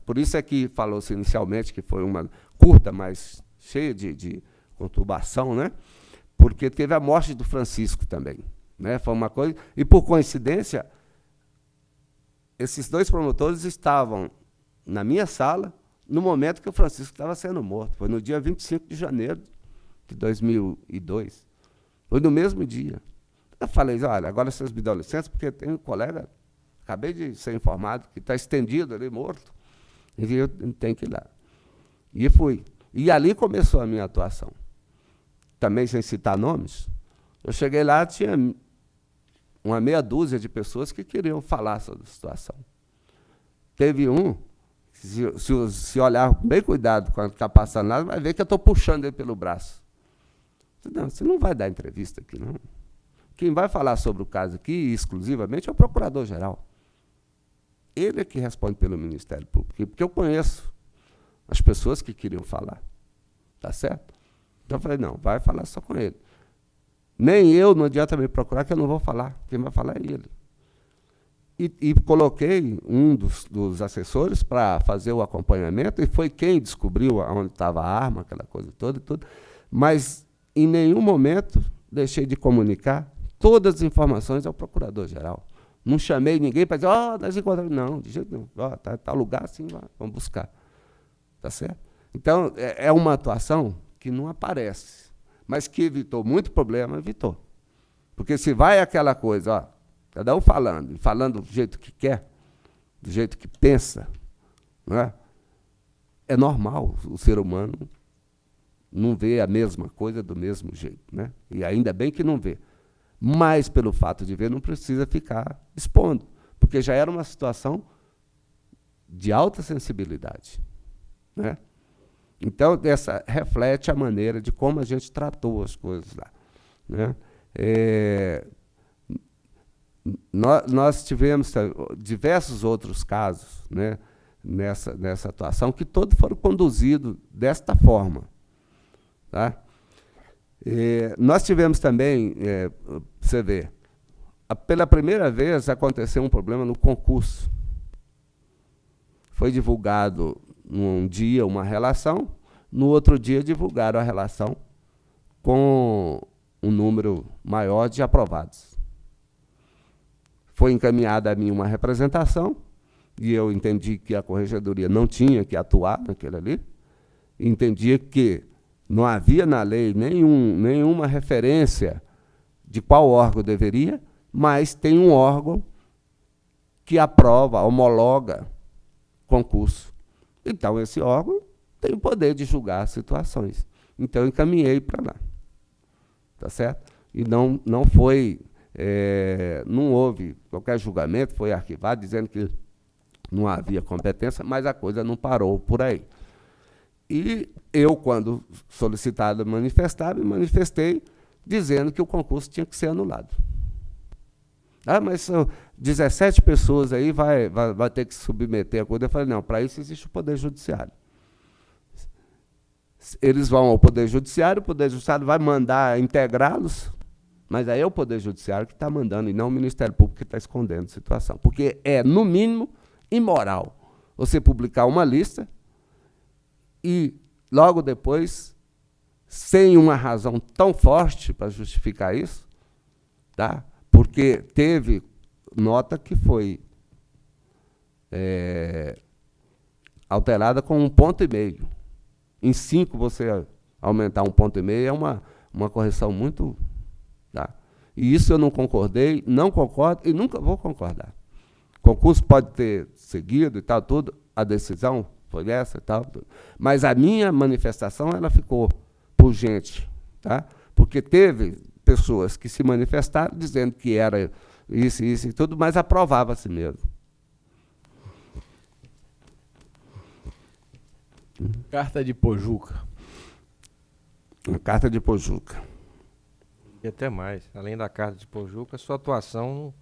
por isso é que falou-se inicialmente que foi uma curta, mas cheia de conturbação, né? Porque teve a morte do Francisco também, né? Foi uma coisa... E, por coincidência, esses 2 promotores estavam na minha sala no momento que o Francisco estava sendo morto. Foi no dia 25 de janeiro de 2002. Foi no mesmo dia. Eu falei, olha, agora vocês me dão licença, porque tem um colega, acabei de ser informado, que está estendido ali, morto, e eu tenho que ir lá. E fui. E ali começou a minha atuação. Também, sem citar nomes, eu cheguei lá, tinha uma meia dúzia de pessoas que queriam falar sobre a situação. Teve um, se olhar bem cuidado quando está passando lá, vai ver que eu estou puxando ele pelo braço. Não, você não vai dar entrevista aqui, não. Quem vai falar sobre o caso aqui, exclusivamente, é o Procurador-Geral. Ele é que responde pelo Ministério Público, porque eu conheço as pessoas que queriam falar. Tá certo? Então eu falei, não, vai falar só com ele. Nem eu, não adianta me procurar, que eu não vou falar. Quem vai falar é ele. E coloquei um dos assessores para fazer o acompanhamento, e foi quem descobriu onde estava a arma, aquela coisa toda, tudo. Mas, em nenhum momento, deixei de comunicar todas as informações ao Procurador-Geral. Não chamei ninguém para dizer, nós encontramos. Não, de jeito nenhum. Tá lugar, sim, vamos buscar. Tá certo? Então, é uma atuação que não aparece, mas que evitou muito problema, evitou. Porque se vai aquela coisa, cada um falando do jeito que quer, do jeito que pensa, não é? É normal, o ser humano não vê a mesma coisa do mesmo jeito, né? E ainda bem que não vê. Mas, pelo fato de ver, não precisa ficar expondo, porque já era uma situação de alta sensibilidade, né? Então, essa reflete a maneira de como a gente tratou as coisas lá, né? Nós tivemos diversos outros casos, né, nessa atuação, que todos foram conduzidos desta forma. Tá? Nós tivemos também, você vê, pela primeira vez aconteceu um problema no concurso. Foi divulgado num dia uma relação, no outro dia divulgaram a relação com um número maior de aprovados. Foi encaminhada a mim uma representação, e eu entendi que a Corregedoria não tinha que atuar naquele ali, entendia que não havia na lei nenhuma referência de qual órgão deveria, mas tem um órgão que aprova, homologa concurso. Então, esse órgão tem o poder de julgar situações. Então, eu encaminhei para lá. Tá certo? E não houve qualquer julgamento, foi arquivado, dizendo que não havia competência, mas a coisa não parou por aí. E eu, quando solicitado manifestar, me manifestei dizendo que o concurso tinha que ser anulado. Mas são 17 pessoas aí, vai ter que submeter a coisa. Eu falei, não, para isso existe o Poder Judiciário. Eles vão ao Poder Judiciário, o Poder Judiciário vai mandar integrá-los, mas aí é o Poder Judiciário que está mandando, e não o Ministério Público que está escondendo a situação. Porque é, no mínimo, imoral você publicar uma lista e, logo depois, sem uma razão tão forte para justificar isso, tá? Porque teve nota que foi alterada com 1,5 ponto. Em 5, você aumentar 1,5 ponto é uma correção muito... Tá? E isso eu não concordei, não concordo e nunca vou concordar. O concurso pode ter seguido e tal, tudo, a decisão foi essa e tal, tudo. Mas a minha manifestação, ela ficou pungente, tá? Porque teve pessoas que se manifestaram dizendo que era isso e tudo, mas aprovava-se mesmo. Carta de Pojuca. A Carta de Pojuca. E até mais. Além da Carta de Pojuca, sua atuação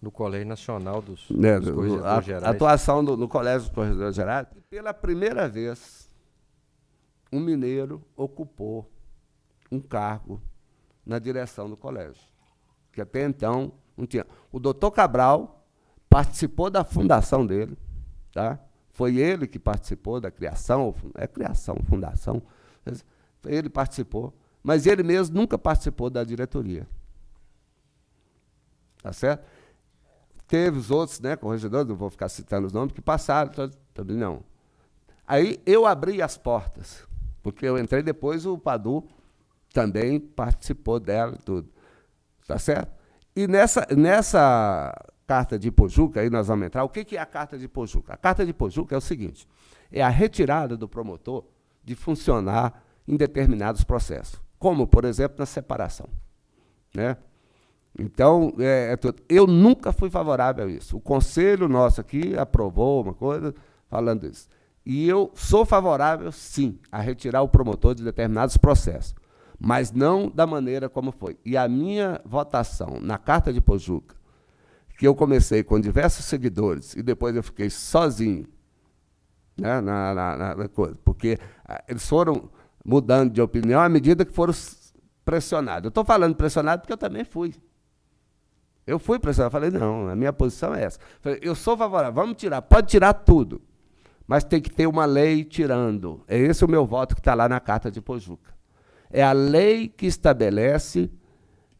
no Colégio Nacional dos Corregedores Gerais. A atuação no Colégio dos Corregedores Gerais. Pela primeira vez, um mineiro ocupou um cargo na direção do colégio, que até então não tinha. O doutor Cabral participou da fundação dele, tá? Foi ele que participou da criação, fundação. Ele participou, mas ele mesmo nunca participou da diretoria. Tá certo? Teve os outros, né, corregedores, não vou ficar citando os nomes, que passaram, também não. Aí eu abri as portas, porque eu entrei depois, o Padu também participou dela e tudo. Tá certo? E nessa carta de Pojuca, aí nós vamos entrar. O que é a carta de Pojuca? A carta de Pojuca é o seguinte, é a retirada do promotor de funcionar em determinados processos, como, por exemplo, na separação. Né? Então, eu nunca fui favorável a isso. O conselho nosso aqui aprovou uma coisa falando isso. E eu sou favorável, sim, a retirar o promotor de determinados processos, mas não da maneira como foi. E a minha votação na carta de Pojuca, que eu comecei com diversos seguidores e depois eu fiquei sozinho, né, na coisa, porque eles foram mudando de opinião à medida que foram pressionados. Eu estou falando pressionado porque eu também fui. Eu fui pressionado, falei, não, a minha posição é essa. Falei, eu sou favorável, vamos tirar, pode tirar tudo, mas tem que ter uma lei tirando. É esse o meu voto que está lá na carta de Pojuca. É a lei que estabelece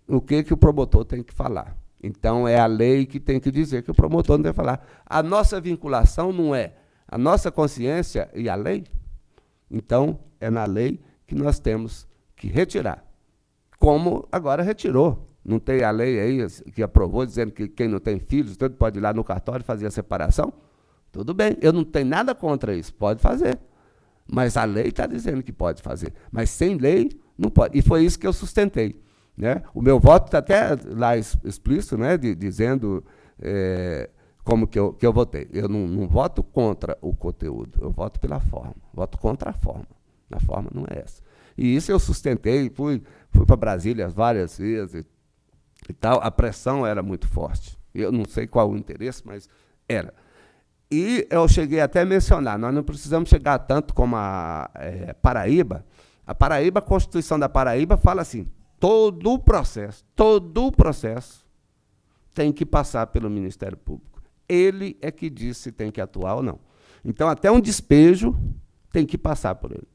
o que o promotor tem que falar. Então, é a lei que tem que dizer que o promotor não deve falar. A nossa vinculação não é a nossa consciência e a lei. Então, é na lei que nós temos que retirar. Como agora retirou. Não tem a lei aí que aprovou, dizendo que quem não tem filhos, todo pode ir lá no cartório fazer a separação? Tudo bem, eu não tenho nada contra isso, pode fazer. Mas a lei está dizendo que pode fazer. Mas sem lei, não pode. E foi isso que eu sustentei. Né? O meu voto está até lá explícito, né, dizendo como que eu votei. Eu não voto contra o conteúdo, eu voto pela forma. Voto contra a forma. A forma não é essa. E isso eu sustentei, fui para Brasília várias vezes e tal. A pressão era muito forte. Eu não sei qual o interesse, mas era. E eu cheguei até a mencionar, nós não precisamos chegar tanto como a Paraíba. A Paraíba, a Constituição da Paraíba fala assim, todo o processo tem que passar pelo Ministério Público. Ele é que diz se tem que atuar ou não. Então, até um despejo tem que passar por ele.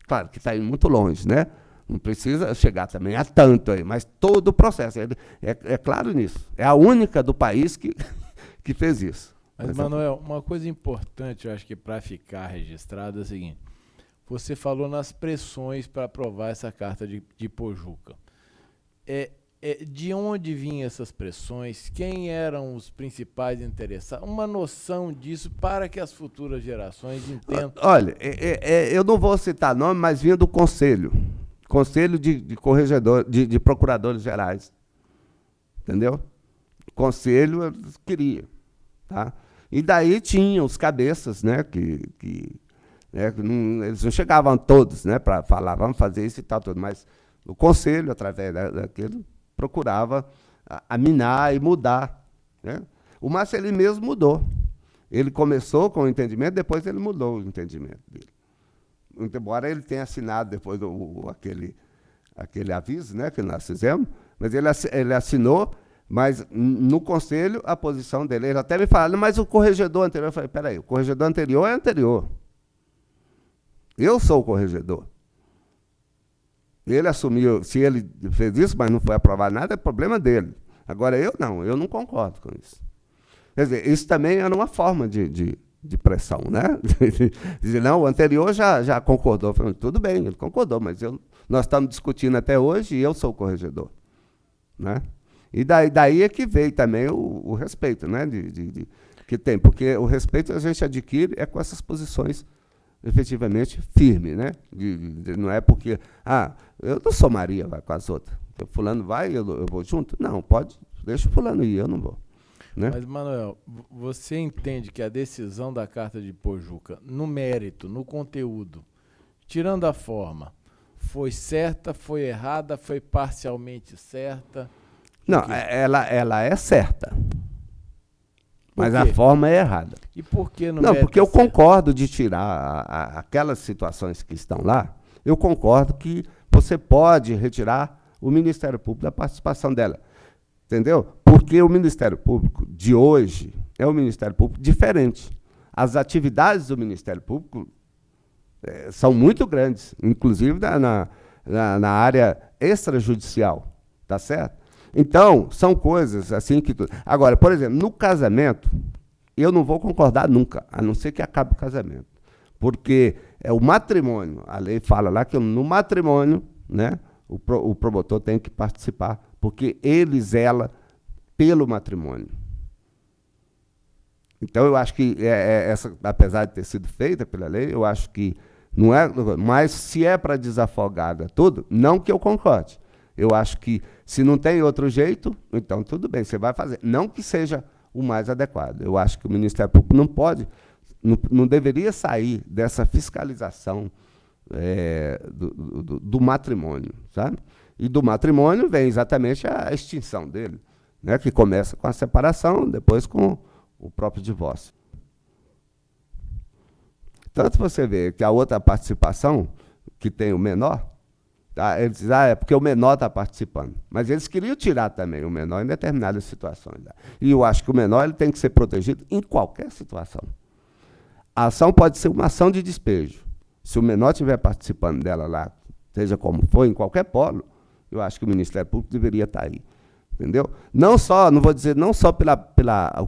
Claro que está indo muito longe, né? Não precisa chegar também a tanto aí, mas todo o processo. É claro nisso. É a única do país que fez isso. Mas, Manuel, uma coisa importante, eu acho que para ficar registrado é o seguinte, você falou nas pressões para aprovar essa carta de Pojuca. De onde vinham essas pressões? Quem eram os principais interessados? Uma noção disso para que as futuras gerações entendam. Olha, eu não vou citar nome, mas vinha do Conselho de corregedor, de procuradores gerais. Entendeu? O Conselho queria. Tá? E daí tinha os cabeças, né, eles não chegavam todos, né, para falar, vamos fazer isso e tal, tudo, mas o Conselho, através daquilo, procurava aminar e mudar. Né? O Marcelino mesmo mudou. Ele começou com o entendimento, depois ele mudou o entendimento dele. Embora ele tenha assinado depois aquele aviso, né, que nós fizemos, mas ele assinou. Mas no Conselho, a posição dele, eles até me falaram, mas o corregedor anterior, eu falei, peraí, o corregedor anterior é anterior. Eu sou o corregedor. Ele assumiu, se ele fez isso, mas não foi aprovado nada, é problema dele. Agora, eu não concordo com isso. Quer dizer, isso também era uma forma de pressão, né? Dizer, não, o anterior já concordou. Eu falei, tudo bem, ele concordou, mas nós estamos discutindo até hoje e eu sou o corregedor. Né? E daí é que veio também o respeito, né, que tem, porque o respeito a gente adquire com essas posições efetivamente firmes, né? Não é porque, eu não sou Maria, vai com as outras. O fulano vai, eu vou junto? Não, pode, deixa o fulano ir, eu não vou. Né? Mas, Manuel, você entende que a decisão da carta de Pojuca, no mérito, no conteúdo, tirando a forma, foi certa, foi errada, foi parcialmente certa? Não, ela é certa. Mas a forma é errada. E por que não? Não, porque eu concordo de tirar aquelas situações que estão lá, eu concordo que você pode retirar o Ministério Público da participação dela. Entendeu? Porque o Ministério Público de hoje é um Ministério Público diferente. As atividades do Ministério Público são muito grandes, inclusive na área extrajudicial, tá certo? Então, são coisas assim que... Agora, por exemplo, no casamento, eu não vou concordar nunca, a não ser que acabe o casamento. Porque é o matrimônio, a lei fala lá que no matrimônio, né, o promotor tem que participar, porque ele zela pelo matrimônio. Então, eu acho que, essa, apesar de ter sido feita pela lei, eu acho que não é... Mas, se é para desafogar tudo, não que eu concorde. Eu acho que, se não tem outro jeito, então tudo bem, você vai fazer. Não que seja o mais adequado. Eu acho que o Ministério Público não pode, não deveria sair dessa fiscalização do matrimônio, sabe? E do matrimônio vem exatamente a extinção dele, né? Que começa com a separação, depois com o próprio divórcio. Tanto você vê que a outra participação, que tem o menor, tá? Eles dizem, é porque o menor está participando. Mas eles queriam tirar também o menor em determinadas situações. Tá? E eu acho que o menor ele tem que ser protegido em qualquer situação. A ação pode ser uma ação de despejo. Se o menor estiver participando dela lá, seja como for, em qualquer polo, eu acho que o Ministério Público deveria estar aí. Entendeu? Não só, não vou dizer, não só pelo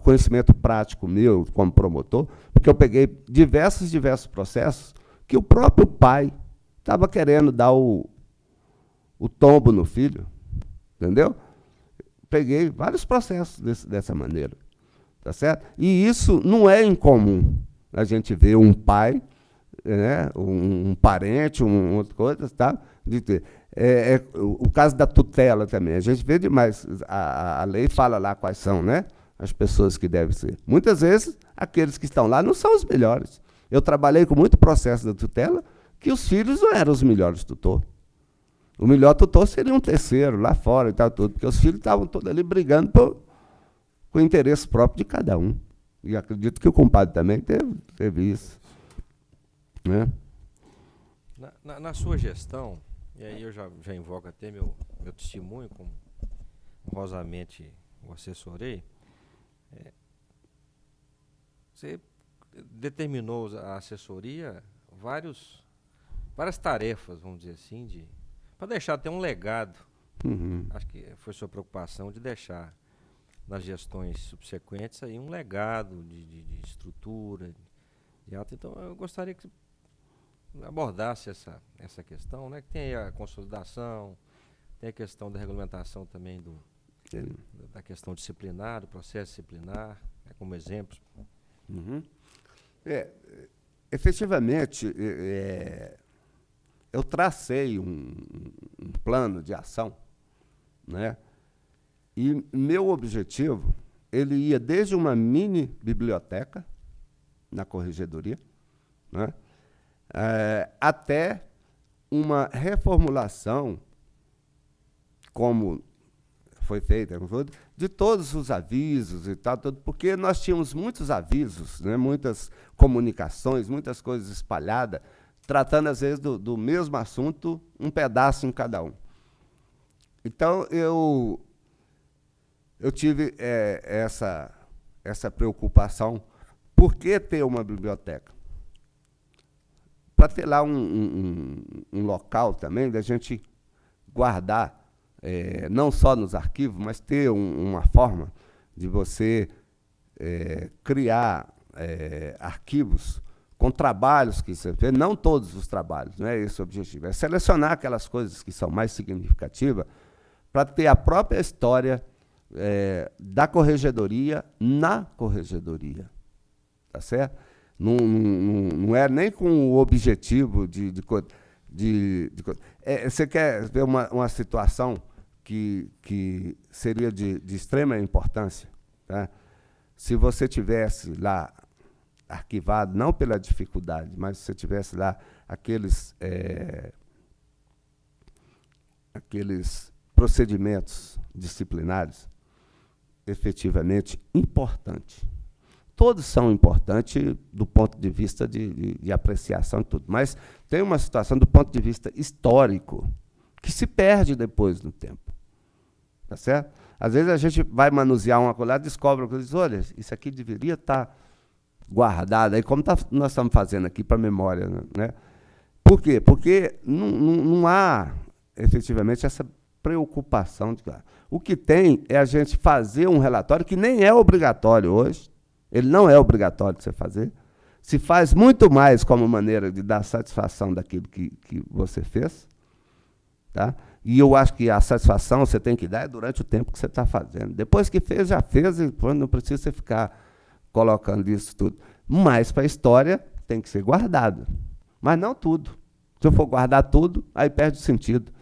conhecimento prático meu como promotor, porque eu peguei diversos processos que o próprio pai estava querendo dar o tombo no filho, entendeu? Peguei vários processos dessa maneira, tá certo? E isso não é incomum. A gente vê um pai, né, um parente, outra coisa, tá? O caso da tutela também. A gente vê demais. A lei fala lá quais são, né, as pessoas que devem ser. Muitas vezes, aqueles que estão lá não são os melhores. Eu trabalhei com muito processo da tutela que os filhos não eram os melhores tutores. O melhor tutor seria um terceiro, lá fora e tal, tudo, porque os filhos estavam todos ali brigando com o interesse próprio de cada um. E acredito que o compadre também teve isso. Né? Na sua gestão, e aí eu já invoco até meu testemunho, como honrosamente o assessorei, você determinou a assessoria várias tarefas, vamos dizer assim, para deixar até um legado. Uhum. Acho que foi sua preocupação de deixar nas gestões subsequentes aí um legado de estrutura, de alta. Então, eu gostaria que você abordasse essa questão, né? Que tem aí a consolidação, tem a questão da regulamentação também da questão disciplinar, do processo disciplinar, como exemplos. Uhum. Efetivamente, eu tracei um plano de ação, né? E meu objetivo, ele ia desde uma mini biblioteca na corregedoria, né, até uma reformulação, como foi feita, de todos os avisos e tal, porque nós tínhamos muitos avisos, né, muitas comunicações, muitas coisas espalhadas, tratando, às vezes, do mesmo assunto, um pedaço em cada um. Então, eu tive essa preocupação. Por que ter uma biblioteca? Para ter lá um local também da gente guardar, não só nos arquivos, mas ter uma forma de você criar arquivos com trabalhos que você vê, não todos os trabalhos, não é esse o objetivo. É selecionar aquelas coisas que são mais significativas para ter a própria história da corregedoria na corregedoria. Tá certo? Não é nem com o objetivo você quer ver uma situação que seria de extrema importância, tá? Se você tivesse lá arquivado, não pela dificuldade, mas se você tivesse lá aqueles procedimentos disciplinares efetivamente importantes. Todos são importantes do ponto de vista de apreciação e tudo, mas tem uma situação do ponto de vista histórico que se perde depois no tempo. Tá certo? Às vezes a gente vai manusear uma coisa, descobre uma coisa e diz, olha, isso aqui deveria estar guardado, aí como nós estamos fazendo aqui para a memória, né? Por quê? Porque não há, efetivamente, essa preocupação. O que tem é a gente fazer um relatório que nem é obrigatório hoje, ele não é obrigatório de você fazer, se faz muito mais como maneira de dar satisfação daquilo que você fez, tá? E eu acho que a satisfação você tem que dar é durante o tempo que você está fazendo. Depois que fez, já fez, e não precisa você ficar colocando isso tudo. Mas, para a história, tem que ser guardado. Mas não tudo. Se eu for guardar tudo, aí perde o sentido.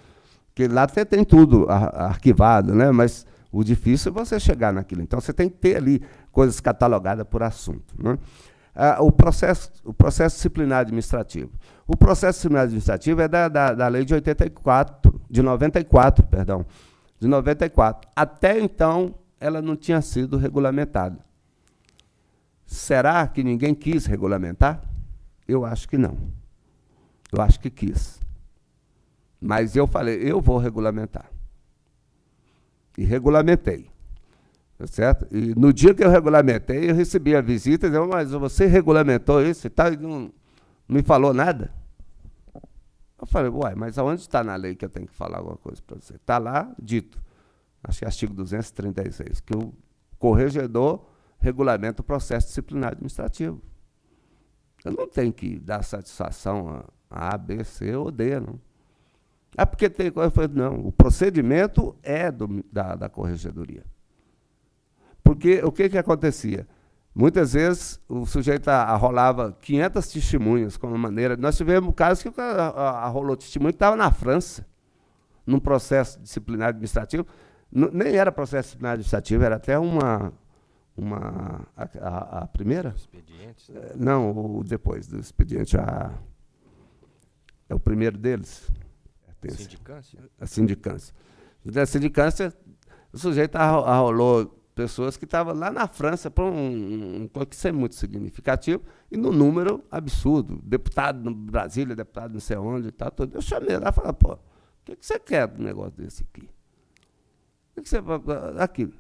Porque lá você tem tudo arquivado, né? Mas o difícil é você chegar naquilo. Então, você tem que ter ali coisas catalogadas por assunto, né? O processo disciplinar administrativo. O processo disciplinar administrativo é da lei de 94. Até então, ela não tinha sido regulamentada. Será que ninguém quis regulamentar? Eu acho que não. Eu acho que quis. Mas eu falei, eu vou regulamentar. E regulamentei. Tá certo? E no dia que eu regulamentei, eu recebi a visita e disse, mas você regulamentou isso e tal, e não me falou nada? Eu falei, uai, mas aonde está na lei que eu tenho que falar alguma coisa para você? Está lá dito, acho que é artigo 236, que o corregedor regulamenta o processo disciplinar administrativo. Eu não tenho que dar satisfação a B, C ou D, não. É porque tem coisa, não, o procedimento é da corregedoria. Porque o que acontecia? Muitas vezes o sujeito arrolava 500 testemunhas como maneira. Nós tivemos casos que o cara arrolou testemunho que estava na França, num processo disciplinar administrativo. Nem era processo disciplinar administrativo, era até a primeira? Expedientes, né? Não, depois do expediente. É o primeiro deles. Sindicância? A sindicância. Da sindicância, o sujeito arrolou pessoas que estavam lá na França, para um que isso é muito significativo, e no número absurdo. Deputado no Brasília, deputado não sei onde e tal. Eu chamei lá e falei, pô, o que você quer de um negócio desse aqui? O que você aqui?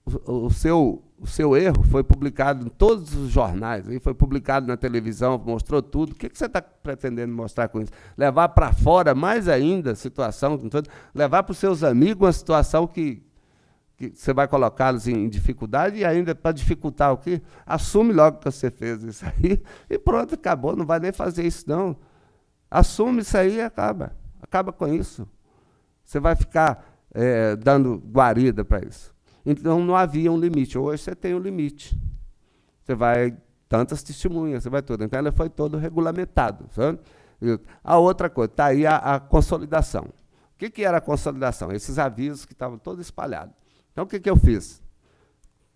O seu erro foi publicado em todos os jornais, aí foi publicado na televisão, mostrou tudo. O que você está pretendendo mostrar com isso? Levar para fora mais ainda a situação, levar para os seus amigos uma situação que você vai colocá-los em dificuldade e ainda para dificultar o quê? Assume logo que você fez isso aí e pronto, acabou, não vai nem fazer isso não. Assume isso aí e acaba com isso. Você vai ficar dando guarida para isso. Então, não havia um limite. Hoje você tem um limite. Você vai, tantas testemunhas, você vai tudo. Então, ele foi todo regulamentado. Sabe? A outra coisa, está aí a consolidação. O que era a consolidação? Esses avisos que estavam todos espalhados. Então, o que eu fiz?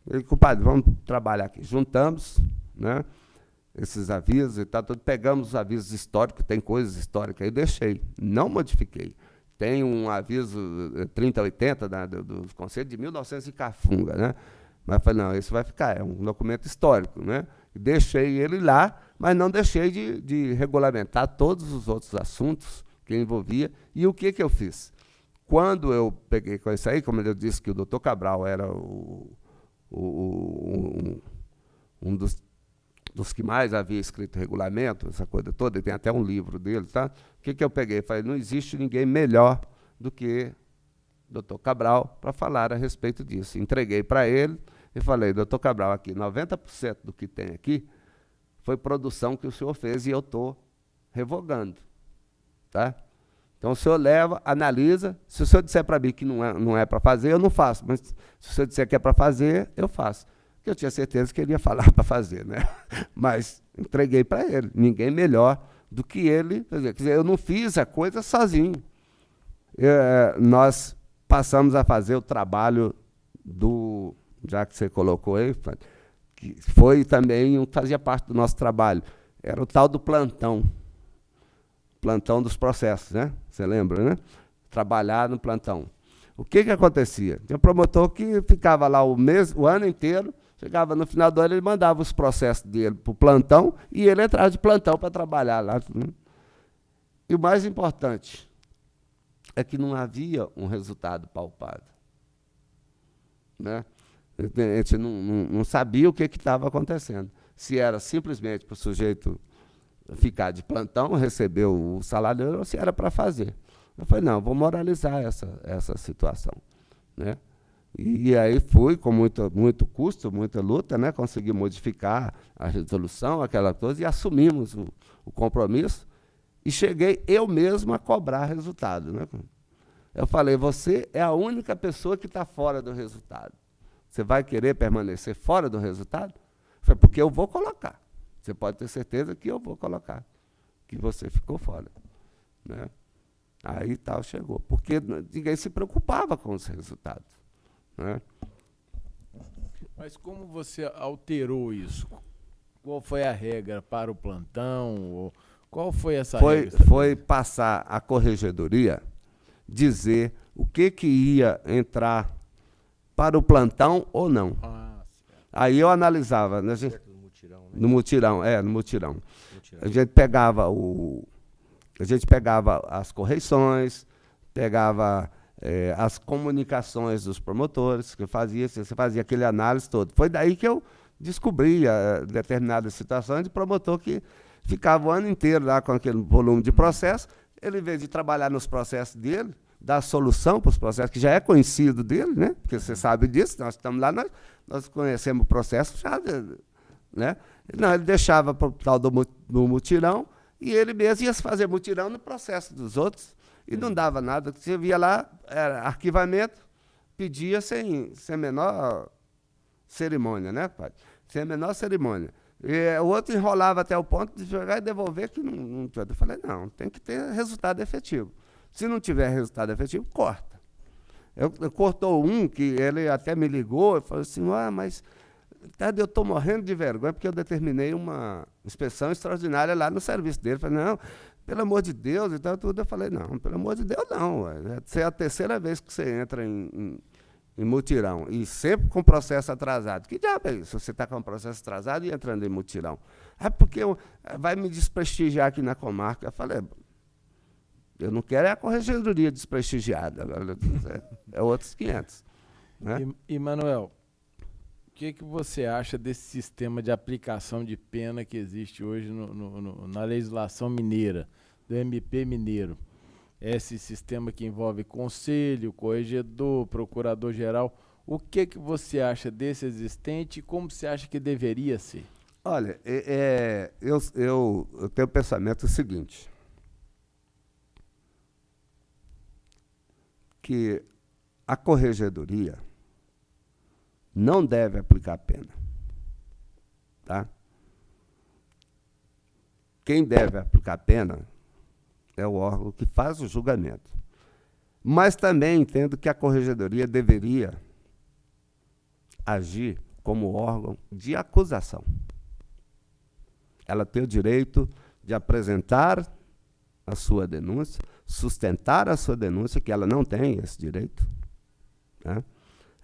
Eu, compadre, vamos trabalhar aqui. Juntamos, né, esses avisos e tal, pegamos os avisos históricos, tem coisas históricas aí, deixei, não modifiquei. Tem um aviso 3080 do Conselho de 1900 e cafunga, né? Mas falei, não, esse vai ficar, é um documento histórico, né? Deixei ele lá, mas não deixei de regulamentar todos os outros assuntos que envolvia. E o que eu fiz? Quando eu peguei com isso aí, como eu disse que o doutor Cabral era um dos que mais havia escrito regulamento, essa coisa toda, e tem até um livro dele, tá? O que eu peguei? Falei, não existe ninguém melhor do que o doutor Cabral para falar a respeito disso. Entreguei para ele e falei, doutor Cabral, aqui, 90% do que tem aqui foi produção que o senhor fez e eu estou revogando. Tá? Então, o senhor leva, analisa. Se o senhor disser para mim que não é para fazer, eu não faço. Mas se o senhor disser que é para fazer, eu faço. Porque eu tinha certeza que ele ia falar para fazer, né? Mas entreguei para ele. Ninguém melhor do que ele. Quer dizer, eu não fiz a coisa sozinho. Nós passamos a fazer o trabalho já que você colocou aí, que foi também, fazia parte do nosso trabalho. Era o tal do plantão dos processos, né? Você lembra, né? Trabalhar no plantão. O que acontecia? Tinha um promotor que ficava lá o ano inteiro, chegava no final do ano, ele mandava os processos dele para o plantão e ele entrava de plantão para trabalhar lá. Né? E o mais importante é que não havia um resultado palpável. Né? A gente não sabia o que estava acontecendo. Se era simplesmente para o sujeito ficar de plantão, receber o salário, ou se era para fazer. Eu falei, não, vou moralizar essa situação, né? E aí fui, com muito custo, muita luta, né? Consegui modificar a resolução, aquela coisa, e assumimos o compromisso, e cheguei eu mesmo a cobrar resultado, né? Eu falei, você é a única pessoa que está fora do resultado. Você vai querer permanecer fora do resultado? Eu falei, porque eu vou colocar. Você pode ter certeza que eu vou colocar, que você ficou fora, né? Aí tal chegou, porque ninguém se preocupava com os resultados, né? Mas como você alterou isso? Qual foi a regra para o plantão? Qual foi essa regra? Foi passar a corregedoria, dizer o que ia entrar para o plantão ou não. Aí eu analisava, né, no mutirão. A gente pegava as correições, pegava as comunicações dos promotores, que você fazia aquele análise todo. Foi daí que eu descobri determinadas situações de promotor que ficava o ano inteiro lá com aquele volume de processo. Ele, em vez de trabalhar nos processos dele, dar solução para os processos, que já é conhecido dele, né? Porque você sabe disso, nós estamos lá, nós conhecemos o processo já, né? Não, ele deixava para o tal do mutirão, e ele mesmo ia fazer mutirão no processo dos outros, e não dava nada. Você via lá, era arquivamento, pedia sem menor cerimônia, né, pai? Sem a menor cerimônia. E o outro enrolava até o ponto de jogar e devolver, que não tinha. Eu falei, não, tem que ter resultado efetivo. Se não tiver resultado efetivo, corta. Cortou um, que ele até me ligou e falou assim, mas eu estou morrendo de vergonha porque eu determinei uma inspeção extraordinária lá no serviço dele. Eu falei, não, pelo amor de Deus, e tal, tudo. Eu falei, não, pelo amor de Deus, não. Essa é a terceira vez que você entra em mutirão, e sempre com processo atrasado. Que diabo é isso? Você está com um processo atrasado e entrando em mutirão? Porque vai me desprestigiar aqui na comarca. Eu falei, eu não quero a corregedoria desprestigiada, é outros 500. Né? E Manuel, o que você acha desse sistema de aplicação de pena que existe hoje na legislação mineira, do MP mineiro? Esse sistema que envolve conselho, corregedor, procurador-geral. O que você acha desse existente e como você acha que deveria ser? Olha, eu tenho o pensamento seguinte, que a corregedoria não deve aplicar pena, tá? Quem deve aplicar pena é o órgão que faz o julgamento. Mas também entendo que a corregedoria deveria agir como órgão de acusação. Ela tem o direito de apresentar a sua denúncia, sustentar a sua denúncia, que ela não tem esse direito, né?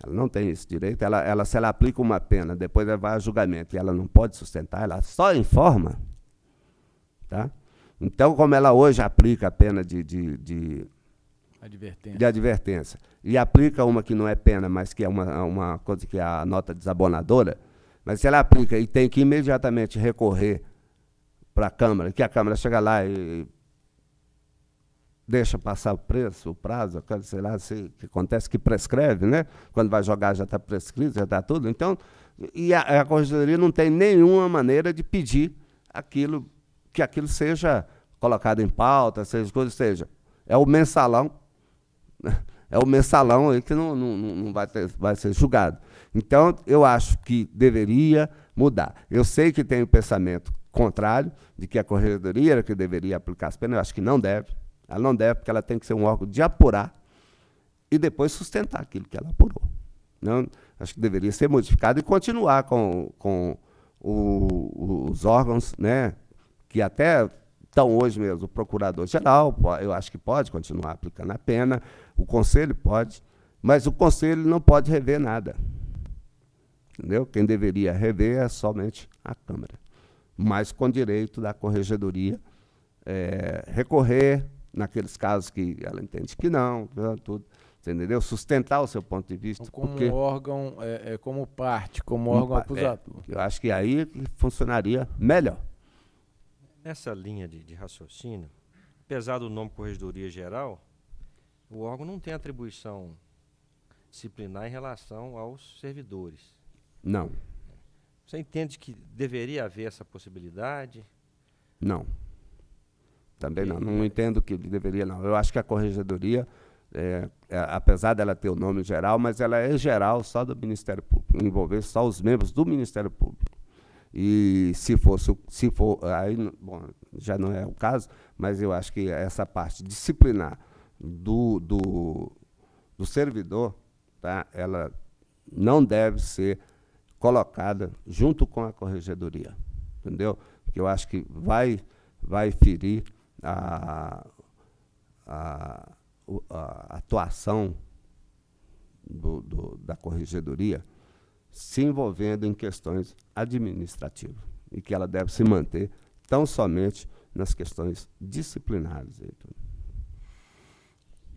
Ela não tem esse direito. Se ela aplica uma pena, depois ela vai a julgamento e ela não pode sustentar, ela só informa, tá? Então, como ela hoje aplica a pena de advertência e aplica uma que não é pena, mas que é uma coisa que é a nota desabonadora, mas se ela aplica e tem que imediatamente recorrer para a Câmara, que a Câmara chega lá e deixa passar o prazo, sei lá, que acontece que prescreve, né? Quando vai jogar já está prescrito, já está tudo. Então, e a corregedoria não tem nenhuma maneira de pedir que aquilo seja colocado em pauta, seja. É o mensalão aí que não vai ser julgado. Então, eu acho que deveria mudar. Eu sei que tem o pensamento contrário, de que a corregedoria era que deveria aplicar as penas. Eu acho que não deve. Ela não deve, porque ela tem que ser um órgão de apurar e depois sustentar aquilo que ela apurou. Não, acho que deveria ser modificado e continuar com os órgãos, né, que até estão hoje mesmo. O procurador-geral, eu acho que pode continuar aplicando a pena, o conselho pode, mas o conselho não pode rever nada. Entendeu? Quem deveria rever é somente a Câmara, mas com direito da corregedoria recorrer naqueles casos que ela entende que não, tudo, entendeu? Sustentar o seu ponto de vista. Como órgão, como parte, como órgão acusador. Eu acho que aí funcionaria melhor. Nessa linha de raciocínio, apesar do nome Corregedoria Geral, o órgão não tem atribuição disciplinar em relação aos servidores. Não, Você entende que deveria haver essa possibilidade? não. Também não. Não entendo que deveria, não. Eu acho que a Corregedoria, apesar dela ter o nome geral, mas ela é geral só do Ministério Público, envolver só os membros do Ministério Público. E se for, aí, bom, já não é o caso, mas eu acho que essa parte disciplinar do servidor, tá, ela não deve ser colocada junto com a Corregedoria, entendeu? Porque eu acho que vai ferir a atuação da Corregedoria se envolvendo em questões administrativas e que ela deve se manter tão somente nas questões disciplinares.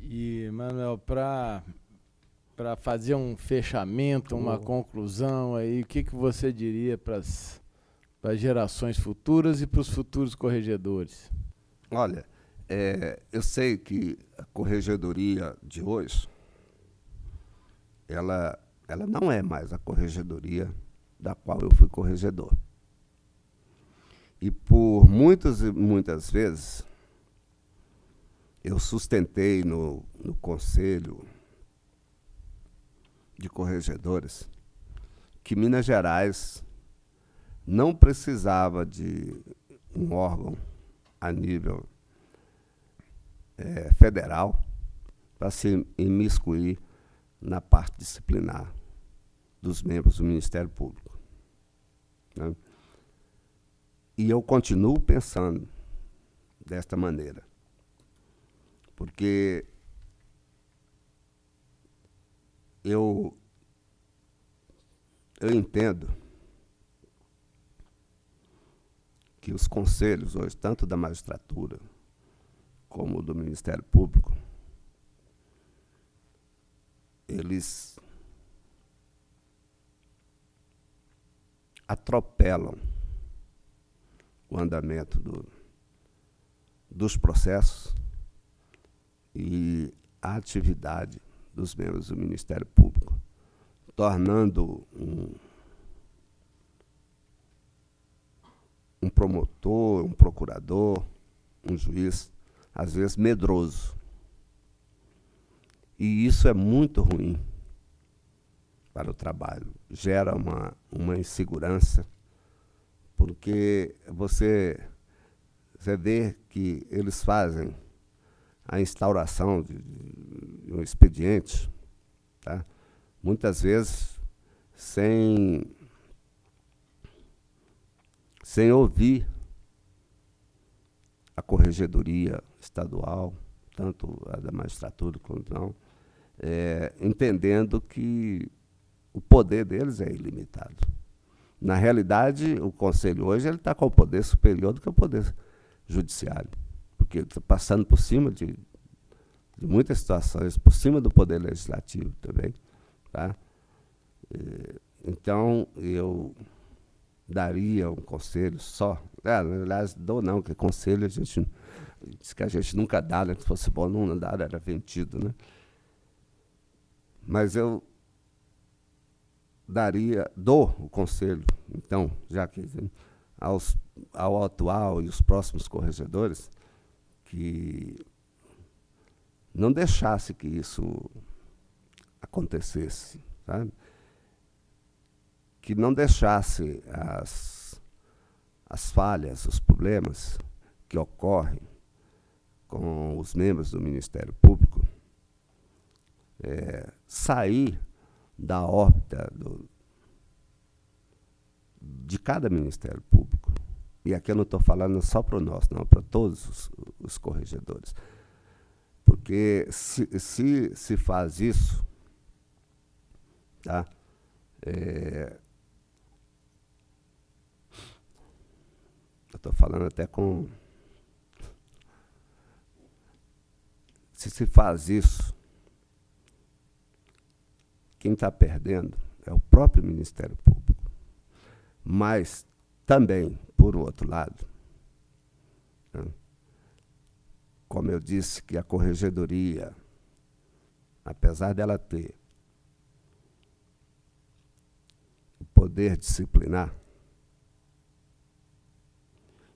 E, Manuel, para fazer um fechamento, uma conclusão aí, o que você diria para as gerações futuras e para os futuros corregedores? Olha, eu sei que a Corregedoria de hoje, ela não é mais a Corregedoria da qual eu fui corregedor. E por muitas e muitas vezes, eu sustentei no Conselho de Corregedores que Minas Gerais não precisava de um órgão a nível federal para se imiscuir na parte disciplinar dos membros do Ministério Público, né? E eu continuo pensando desta maneira, porque eu entendo que os conselhos hoje, tanto da magistratura como do Ministério Público, eles atropelam o andamento dos processos e a atividade dos membros do Ministério Público, tornando um promotor, um procurador, um juiz, às vezes medroso. E isso é muito ruim para o trabalho. Gera uma insegurança, porque você vê que eles fazem a instauração de um expediente, tá? Muitas vezes sem ouvir a Corregedoria Estadual, tanto a da magistratura quanto não, entendendo que o poder deles é ilimitado. Na realidade, o Conselho hoje está com o poder superior do que o poder judiciário, porque está passando por cima de muitas situações, por cima do poder legislativo também, tá? Então, eu daria um conselho só. Aliás, dou não, porque conselho a gente diz que a gente nunca dá, né? Se fosse bom não dar, era vendido, né? Mas eu dou o conselho, então, já que ao atual e os próximos corregedores, que não deixasse que isso acontecesse, sabe? Que não deixasse as falhas, os problemas que ocorrem com os membros do Ministério Público sair da órbita de cada Ministério Público. E aqui eu não estou falando só para o nosso, não, para todos os corregedores. Porque se faz isso, tá? Eu estou falando até com... Se faz isso, quem está perdendo é o próprio Ministério Público. Mas também, por outro lado, Como eu disse, que a corregedoria, apesar dela ter o poder disciplinar,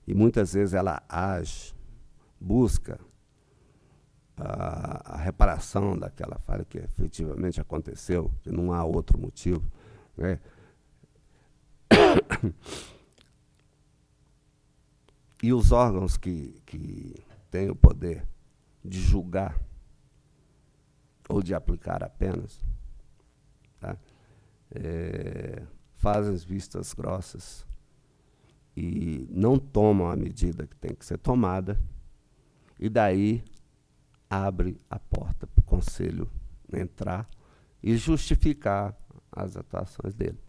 e muitas vezes ela age, busca a reparação daquela falha que efetivamente aconteceu, que não há outro motivo, né? E os órgãos que têm o poder de julgar ou de aplicar apenas, tá? Fazem as vistas grossas e não tomam a medida que tem que ser tomada, e daí abre a porta para o Conselho entrar e justificar as atuações dele.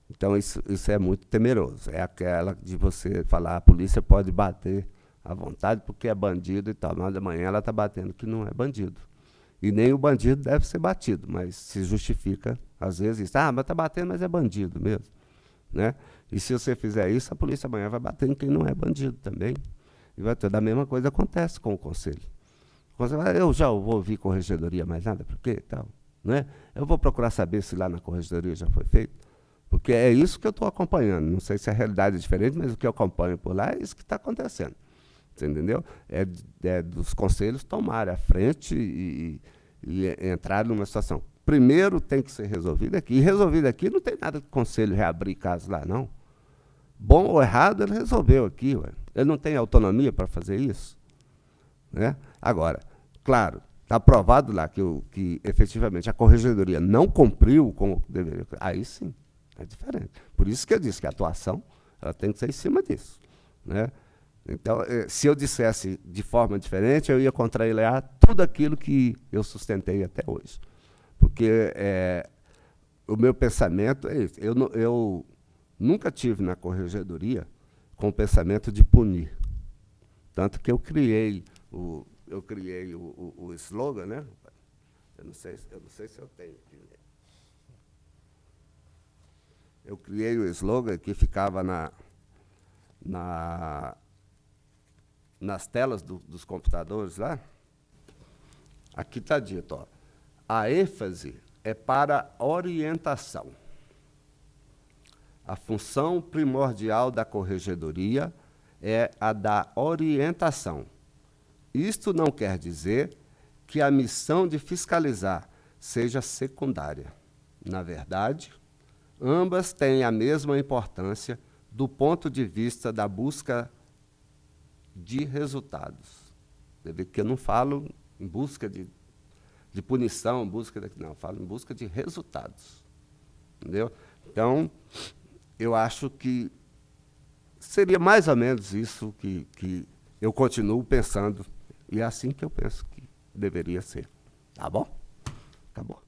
Então, isso é muito temeroso. É aquela de você falar, a polícia pode bater à vontade porque é bandido e tal, mas amanhã ela está batendo que não é bandido. E nem o bandido deve ser batido, mas se justifica, às vezes, mas está batendo, mas é bandido mesmo, né? E se você fizer isso, a polícia amanhã vai bater em quem não é bandido também. E vai ter, da mesma coisa acontece com o Conselho. Eu já vou ouvir corregedoria mais nada, por quê? Tal, né? Eu vou procurar saber se lá na corregedoria já foi feito, porque é isso que eu estou acompanhando. Não sei se a realidade é diferente, mas o que eu acompanho por lá é isso que está acontecendo. Você entendeu? É dos conselhos tomarem a frente e entrar numa situação. Primeiro tem que ser resolvido aqui. E resolvido aqui não tem nada de conselho reabrir caso lá, não. Bom ou errado, ele resolveu aqui. Ué. Ele não tem autonomia para fazer isso, né? Agora, claro, está provado lá que efetivamente a corregedoria não cumpriu como deveria. Aí sim, é diferente. Por isso que eu disse que a atuação ela tem que ser em cima disso, né? Então, se eu dissesse de forma diferente, eu ia contrariar tudo aquilo que eu sustentei até hoje. Porque o meu pensamento é esse. Eu nunca tive na corregedoria com o pensamento de punir. Tanto que eu criei o slogan, né? Eu não sei se eu tenho aqui. Eu criei o slogan que ficava nas telas dos computadores lá. Aqui está dito, ó, a ênfase é para orientação. A função primordial da corregedoria é a da orientação. Isto não quer dizer que a missão de fiscalizar seja secundária. Na verdade, ambas têm a mesma importância do ponto de vista da busca de resultados. Você vê que eu não falo em busca de punição, não, eu falo em busca de resultados. Entendeu? Então, eu acho que seria mais ou menos isso que eu continuo pensando, e é assim que eu penso que deveria ser. Tá bom? Acabou.